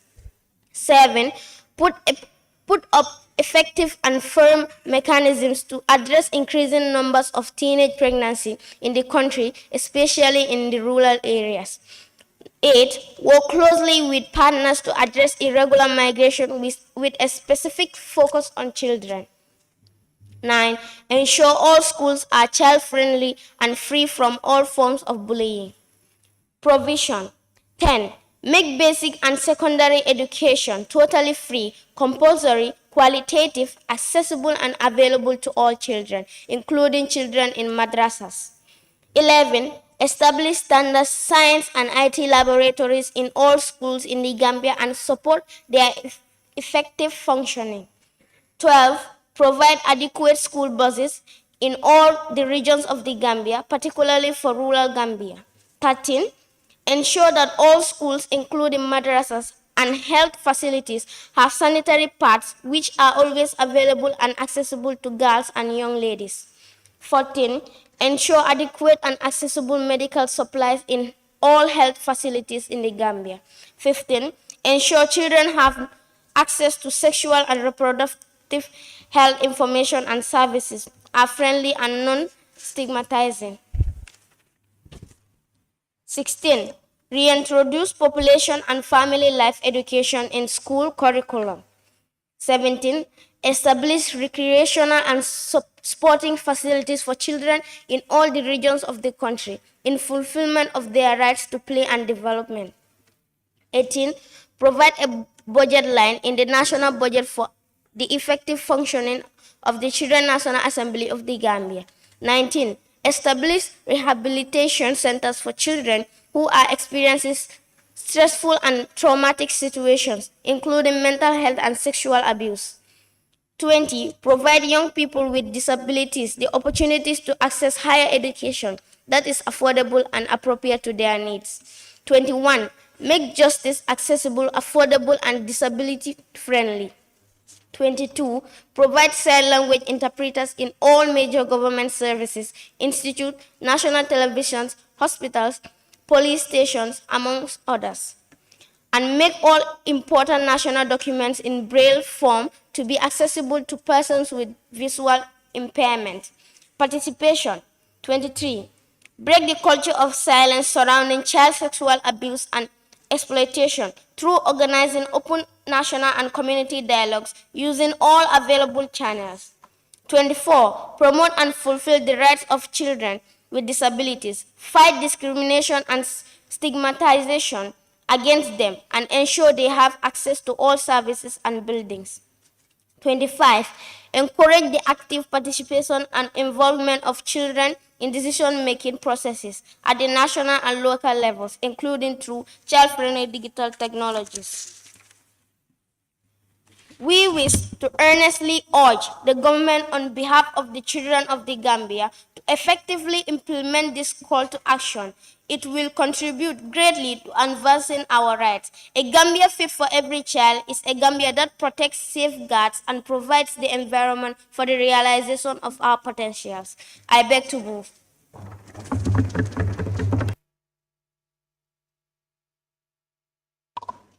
7. Put up effective and firm mechanisms to address increasing numbers of teenage pregnancy in the country, especially in the rural areas. 8. Work closely with partners to address irregular migration with a specific focus on children. 9. Ensure all schools are child-friendly and free from all forms of bullying. Provision. 10. Make basic and secondary education totally free, compulsory, qualitative, accessible, and available to all children, including children in madrasas. 11. Establish standard science and IT laboratories in all schools in the Gambia and support their effective functioning. 12. Provide adequate school buses in all the regions of the Gambia, particularly for rural Gambia. 13. Ensure that all schools, including madrasas and health facilities, have sanitary pads which are always available and accessible to girls and young ladies. 14. Ensure adequate and accessible medical supplies in all health facilities in the Gambia. 15. Ensure children have access to sexual and reproductive health information and services are friendly and non-stigmatizing. 16. Reintroduce population and family life education in school curriculum. 17. Establish recreational and sporting facilities for children in all the regions of the country in fulfillment of their rights to play and development. 18. Provide a budget line in the national budget for the effective functioning of the Children's National Assembly of the Gambia. 19. Establish rehabilitation centers for children who are experiencing stressful and traumatic situations, including mental health and sexual abuse. 20. Provide young people with disabilities the opportunities to access higher education that is affordable and appropriate to their needs. 21. Make justice accessible, affordable, and disability-friendly. 22. Provide sign language interpreters in all major government services, institutes, national televisions, hospitals, police stations, amongst others. And make all important national documents in Braille form to be accessible to persons with visual impairment. Participation. 23. Break the culture of silence surrounding child sexual abuse and exploitation through organizing open national and community dialogues using all available channels. 24. Promote and fulfill the rights of children with disabilities. Fight discrimination and stigmatization against them and ensure they have access to all services and buildings. 25. Encourage the active participation and involvement of children in decision-making processes at the national and local levels, including through child-friendly digital technologies. We wish to earnestly urge the government on behalf of the children of the Gambia to effectively implement this call to action. It will contribute greatly to advancing our rights. A Gambia fit for every child is a Gambia that protects, safeguards, and provides the environment for the realization of our potentials. I beg to move.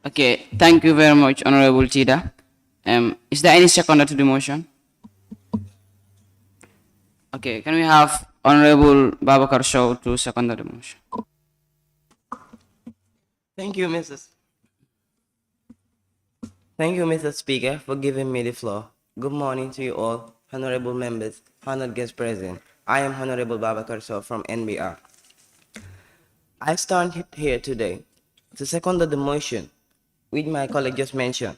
Okay, thank you very much, Honorable Chida. Is there any seconder to the motion? Okay, can we have Honorable Babakar Shaw to second the motion? Thank you, Mr. Speaker, for giving me the floor. Good morning to you all, honorable members, honored guests present. I am Honorable Babakar Shaw from NBR. I stand here today to second the motion which my colleague just mentioned,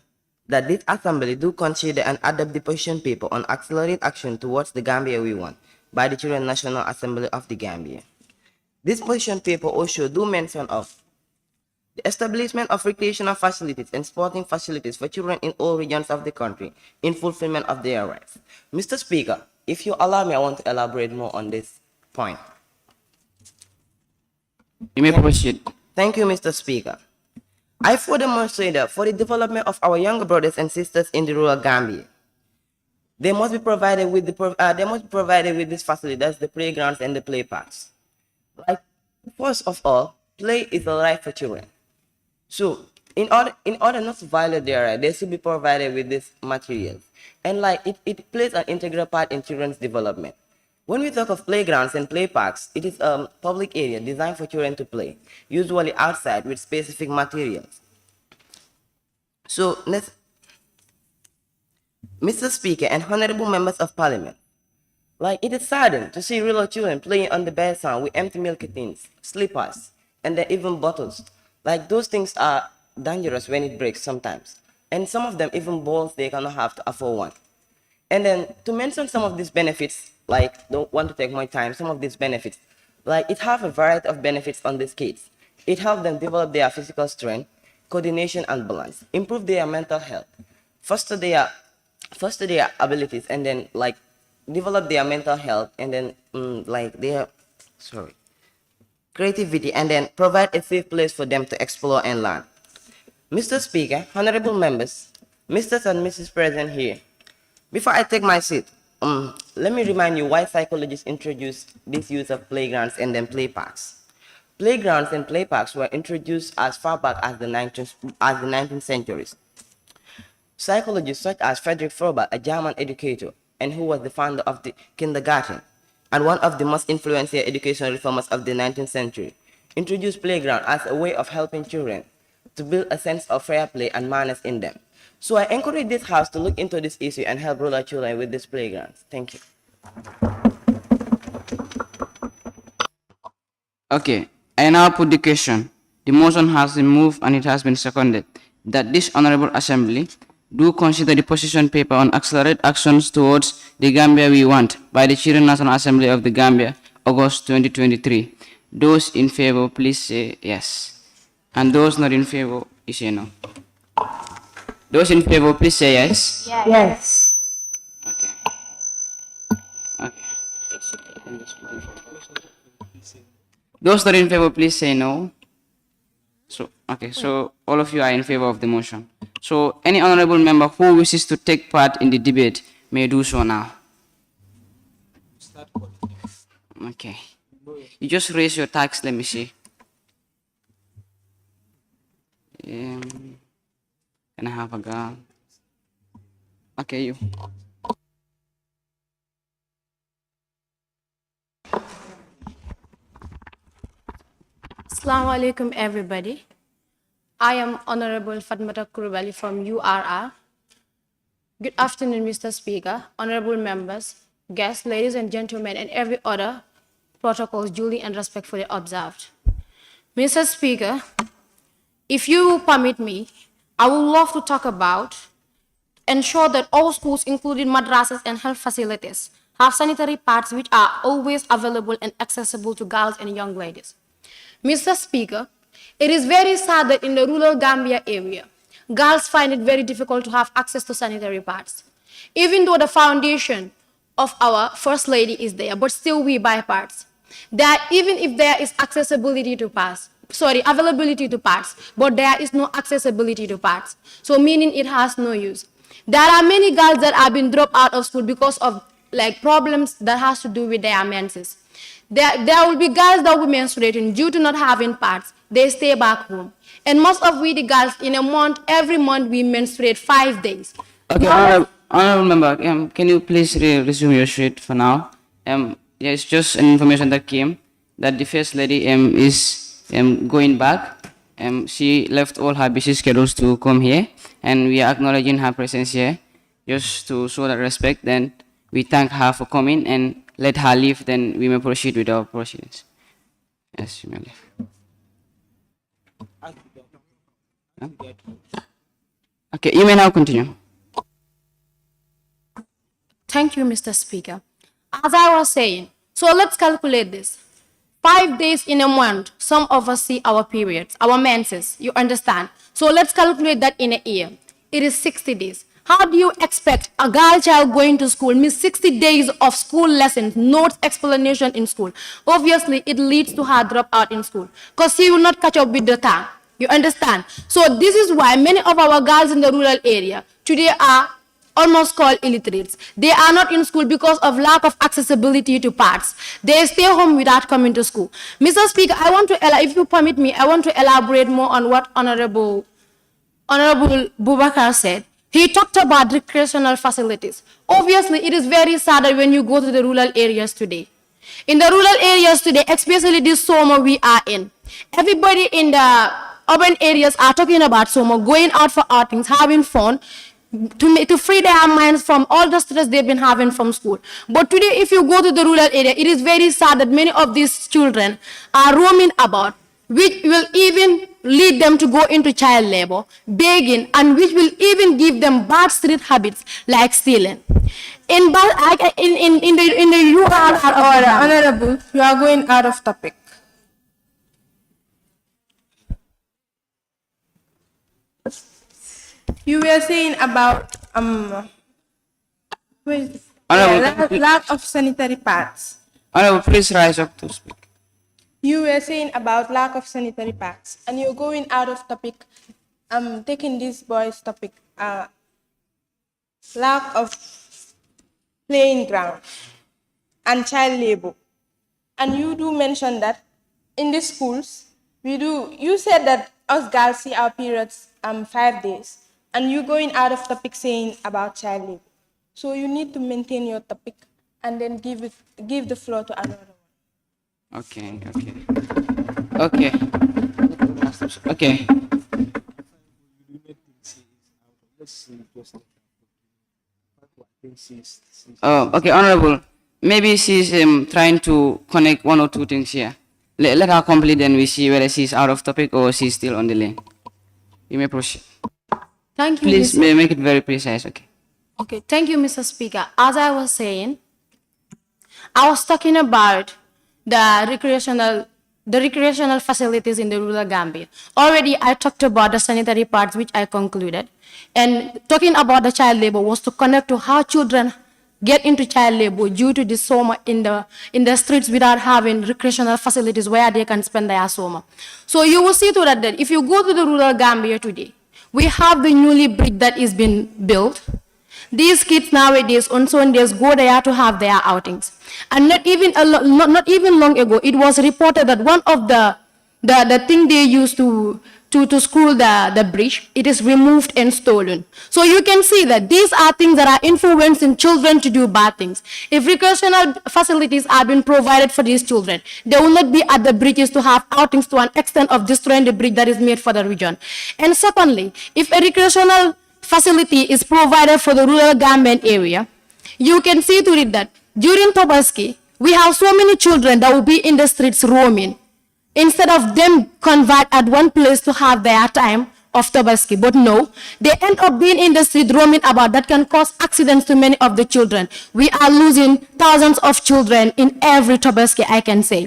that this assembly do consider and adopt the position paper on accelerate action towards the Gambia we want by the Children National Assembly of the Gambia. This position paper also do mention of the establishment of recreational facilities and sporting facilities for children in all regions of the country in fulfillment of their rights. Mr. Speaker, if you allow me, I want to elaborate more on this point. You may proceed. Thank you, Mr. Speaker. I furthermore say that for the development of our younger brothers and sisters in the rural Gambia, they must be provided with this facility, that's the playgrounds and the play parks. Like, first of all, play is a right for children. So, in order not to violate their right, they should be provided with these materials. And like, it plays an integral part in children's development. When we talk of playgrounds and play parks, it is a public area designed for children to play, usually outside with specific materials. So, Mr. Speaker and honorable members of parliament, like, it is saddening to see real children playing on the bare sand with empty milk tins, slippers, and then even bottles. Like, those things are dangerous when it breaks sometimes. And some of them, even balls, they cannot have to afford one. And then to mention some of these benefits, like, don't want to take my time, some of these benefits, like, it have a variety of benefits on these kids. It helps them develop their physical strength, coordination and balance, improve their mental health, foster their abilities, and then like develop their mental health, and then like their creativity, and then provide a safe place for them to explore and learn. Mr. Speaker, honorable members, Mr. and Mrs. President here, before I take my seat, let me remind you why psychologists introduced this use of playgrounds and then play parks. Playgrounds and play parks were introduced as far back as the 19th century. Psychologists such as Friedrich Frober, a German educator, and who was the founder of the kindergarten, and one of the most influential educational reformers of the 19th century, introduced playground as a way of helping children to build a sense of fair play and manners in them. So I encourage this House to look into this issue and help rural children with these playgrounds. Thank you. Okay, I now put the question. The motion has been moved and it has been seconded that this Honorable Assembly do consider the position paper on accelerate actions towards the Gambia we want by the Children National Assembly of the Gambia, August 2023. Those in favor, please say yes. And those not in favor, you say no. Those in favor, please say yes. Yes. Yes. Okay. Those not in favor, please say no. So all of you are in favor of the motion. So any honorable member who wishes to take part in the debate may do so now. Okay. You just raise your tags, let me see. Can I have a gun? Okay, you. Assalamu alaikum, everybody. I am Honorable Fatmata Kurubali from URR. Good afternoon, Mr. Speaker, honorable members, guests, ladies and gentlemen, and every other protocols duly and respectfully observed. Mr. Speaker, if you permit me, I would love to talk about ensure that all schools, including madrasas and health facilities, have sanitary pads which are always available and accessible to girls and young ladies. Mr. Speaker, it is very sad that in the rural Gambia area, girls find it very difficult to have access to sanitary pads. Even though the foundation of our First Lady is there, but still we buy pads. Even if there is availability to pads, but there is no accessibility to pads. So meaning it has no use. There are many girls that have been dropped out of school because of problems that has to do with their menses. There will be girls that will be menstruating due to not having pads. They stay back home. And most of we the girls in a month, every month we menstruate 5 days. Okay, honorable member, can you please resume your sheet for now? Yeah, it's just an information that came that the First Lady is going back. She left all her busy schedules to come here, and we are acknowledging her presence here just to show that respect. Then we thank her for coming and let her leave, then we may proceed with our proceedings. Yes, you may leave. Okay, you may now continue. Thank you, Mr. Speaker. As I was saying, so let's calculate this. 5 days in a month, some of us see our periods, our menses, you understand? So let's calculate that in a year. It is 60 days. How do you expect a girl child going to school miss 60 days of school lessons, notes, explanation in school? Obviously, it leads to her drop out in school because she will not catch up with the time. You understand? So this is why many of our girls in the rural area today are almost called illiterates. They are not in school because of lack of accessibility to pads. They stay home without coming to school. Mr. Speaker, if you permit me, I want to elaborate more on what Honorable Bubakar said. He talked about recreational facilities. Obviously, it is very sad that when you go to the rural areas today. In the rural areas today, especially this summer we are in, everybody in the urban areas are talking about summer, going out for outings, having fun, to free their minds from all the stress they've been having from school. But today, if you go to the rural area, it is very sad that many of these children are roaming about, which will even lead them to go into child labor, begging, and which will even give them bad street habits like stealing. In the rural Honorable, you are going out of topic. You were saying about lack of sanitary pads. Honorable, please rise up to speak. You were saying about lack of sanitary pads, and you're going out of topic. Taking this boy's topic, lack of playing ground and child labor. And you do mention that in the schools, you said that us girls see our periods 5 days, and you're going out of topic saying about child labor. So you need to maintain your topic and then give the floor to another one. Okay. Okay, Honorable. Maybe she's trying to connect one or two things here. Let her complete, then we see whether she's out of topic or she's still on the lane. You may proceed. Thank you. Please make it very precise, okay? Okay, thank you, Mr. Speaker. As I was saying, I was talking about the recreational facilities in the rural Gambia. Already, I talked about the sanitary parts, which I concluded. And talking about the child labor was to connect to how children get into child labor due to the summer in the streets without having recreational facilities where they can spend their summer. So you will see to that if you go to the rural Gambia today, we have the newly bridge that is being built. These kids nowadays on Sundays go there to have their outings. And not even long ago, it was reported that one of the thing they used to screw the bridge, it is removed and stolen. So you can see that these are things that are influencing children to do bad things. If recreational facilities are being provided for these children, they will not be at the bridges to have outings to an extent of destroying the bridge that is made for the region. And secondly, if a recreational facility is provided for the rural Gambian area, you can see to it that during Tobaski, we have so many children that will be in the streets roaming. Instead of them convert at one place to have their time of Tobaski, but no, they end up being in the street roaming about. That can cause accidents to many of the children. We are losing thousands of children in every Tobaski, I can say.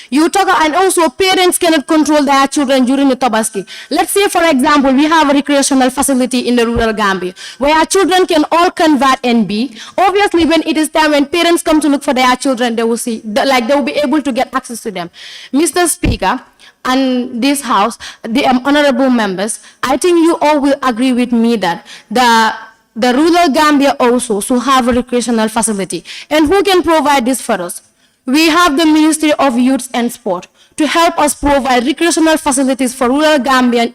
You talk, and also parents cannot control their children during the Tobaski. Let's say, for example, we have a recreational facility in the rural Gambia where our children can all convert and be. Obviously, when it is time when parents come to look for their children, they will see, like they will be able to get access to them. Mr. Speaker, and this house, the honorable members, I think you all will agree with me that the rural Gambia also should have a recreational facility. And who can provide this for us? We have the Ministry of Youth and Sport to help us provide recreational facilities for rural Gambian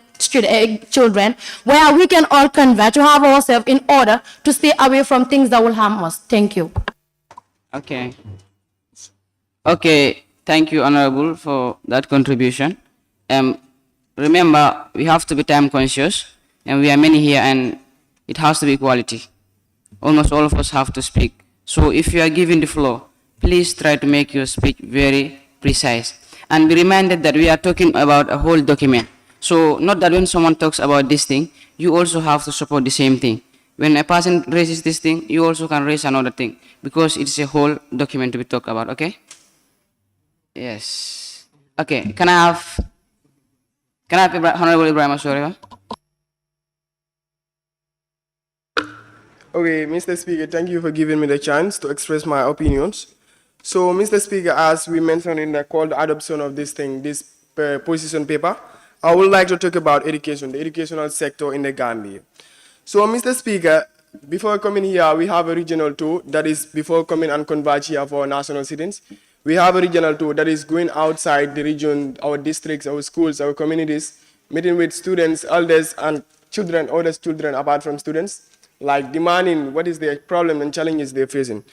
children where we can all converge to have ourselves in order to stay away from things that will harm us. Thank you. Okay. Okay. Thank you, Honorable, for that contribution. Remember, we have to be time conscious, and we are many here, and it has to be equality. Almost all of us have to speak. So if you are given the floor, please try to make your speech very precise. And be reminded that we are talking about a whole document. So not that when someone talks about this thing, you also have to support the same thing. When a person raises this thing, you also can raise another thing, because it's a whole document to be talked about, okay? Yes. Okay, can I have Honorable Ibrahim Asoriva? Okay, Mr. Speaker, thank you for giving me the chance to express my opinions. So, Mr. Speaker, as we mentioned in the called adoption of this thing, this position paper, I would like to talk about education, the educational sector in the Gambia. So, Mr. Speaker, before coming here, we have a regional tour that is before coming and converge here for national citizens. We have a regional tour that is going outside the region, our districts, our schools, our communities, meeting with students, elders, and children, older children apart from students, like demanding what is their problem and challenges they're facing.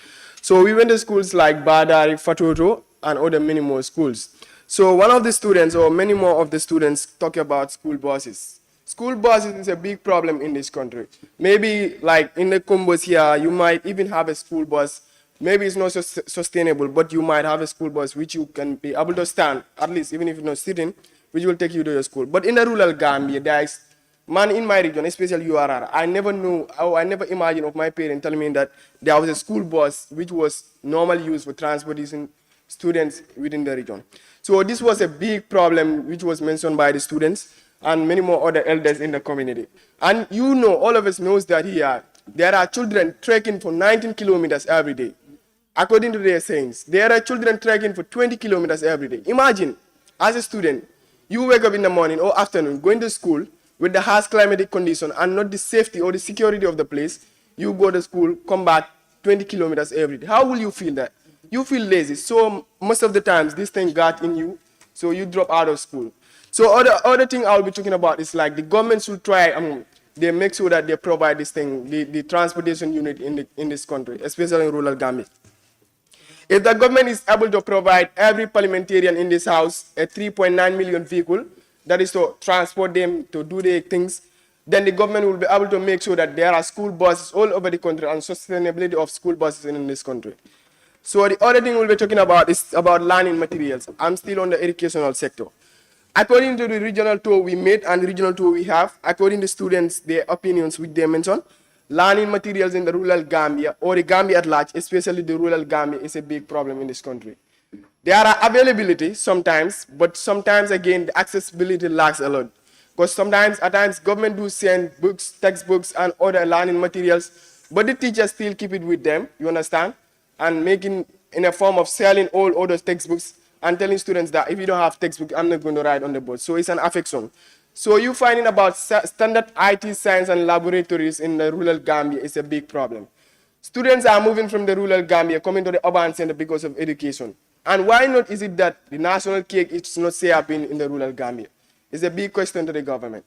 So we went to schools like Badari, Fatoto, and other many more schools. So one of the students, or many more of the students, talk about school buses. School buses is a big problem in this country. Maybe like in the combos here, you might even have a school bus. Maybe it's not so sustainable, but you might have a school bus which you can be able to stand, at least even if you're not sitting, which will take you to your school. But in the rural Gambia, there is, man, in my region, especially URR, I never knew, I never imagined of my parents telling me that there was a school bus which was normally used for transporting students within the region. So this was a big problem which was mentioned by the students and many more other elders in the community. And you know, all of us knows that here, there are children trekking for 19 kilometers every day. According to their sayings, there are children trekking for 20 kilometers every day. Imagine, as a student, you wake up in the morning or afternoon, going to school with the harsh climatic condition and not the safety or the security of the place. You go to school, come back 20 kilometers every day. How will you feel that? You feel lazy. So most of the times, this thing got in you, so you drop out of school. So other thing I'll be talking about is like the government should try, they make sure that they provide this thing, the transportation unit in this country, especially in rural Gambia. If the government is able to provide every parliamentarian in this house a 3.9 million vehicle, that is to transport them to do their things, then the government will be able to make sure that there are school buses all over the country and sustainability of school buses in this country. So the other thing we'll be talking about is about learning materials. I'm still on the educational sector. According to the regional tour we made and the regional tour we have, according to students, their opinions which they mentioned, learning materials in the rural Gambia or the Gambia at large, especially the rural Gambia, is a big problem in this country. There are availability sometimes, but sometimes again the accessibility lacks a lot. Because sometimes, at times, government do send books, textbooks, and other learning materials, but the teachers still keep it with them, you understand? And making in a form of selling all other textbooks and telling students that if you don't have textbook, I'm not going to write on the board. So it's an affection. So you finding about standard IT science and laboratories in the rural Gambia is a big problem. Students are moving from the rural Gambia, coming to the urban center because of education. And why not is it that the national cake is not set up in the rural Gambia? It's a big question to the government.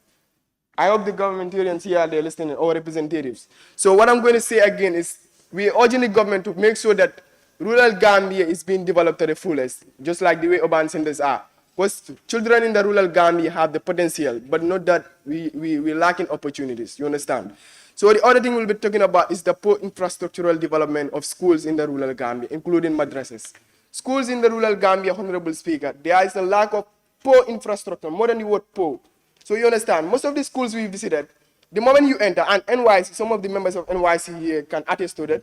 I hope the governmentarians here, they're listening, or representatives. So what I'm going to say again is we are urging the government to make sure that rural Gambia is being developed to the fullest, just like the way urban centers are. Because children in the rural Gambia have the potential, but not that we lacking opportunities, you understand? So the other thing we'll be talking about is the poor infrastructural development of schools in the rural Gambia, including madrasas. Schools in the rural Gambia, Honorable Speaker, there is a lack of poor infrastructure, more than the word poor. So you understand, most of the schools we visited, the moment you enter, and NYC, some of the members of NYC here can attest to that,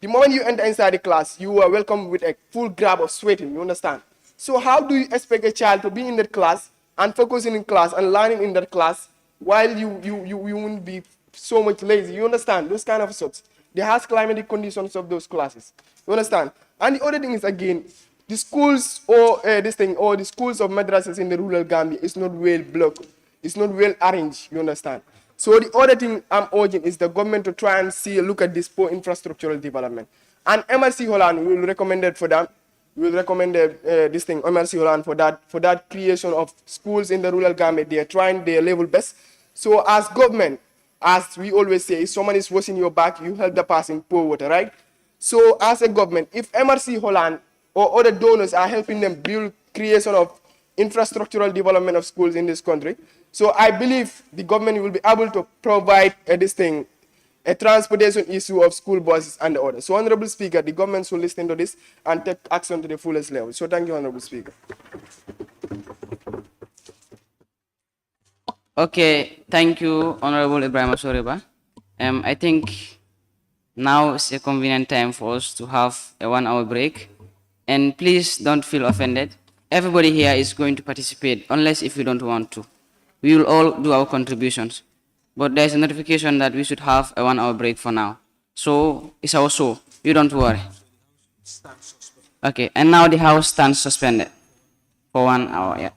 the moment you enter inside the class, you are welcomed with a full grab of sweating, you understand? So how do you expect a child to be in that class and focusing in class and learning in that class while you won't be so much lazy? You understand? Those kind of sorts. The harsh climatic conditions of those classes. You understand? And the other thing is, again, the schools or the schools of madrasas in the rural Gambia is not well blocked. It's not well arranged, you understand? So the other thing I'm urging is the government to try and look at this poor infrastructural development. And MRC Holland will recommend it for them. We will recommend MRC Holland for that creation of schools in the rural Gambia. They are trying their level best. So as government, as we always say, if someone is washing your back, you help the person pour water, right? So as a government, if MRC Holland or other donors are helping them build creation of infrastructural development of schools in this country, so I believe the government will be able to provide a transportation issue of school buses and the others. So Honorable Speaker, the government should listen to this and take action to the fullest level. So thank you, Honorable Speaker. Okay, thank you, Honorable Ibrahim Soreba. I think now is a convenient time for us to have a 1-hour break. And please don't feel offended. Everybody here is going to participate, unless if you don't want to. We will all do our contributions. But there's a notification that we should have a 1-hour break for now. So it's our show. You don't worry. Okay, and now the House stands suspended for 1 hour. Yeah.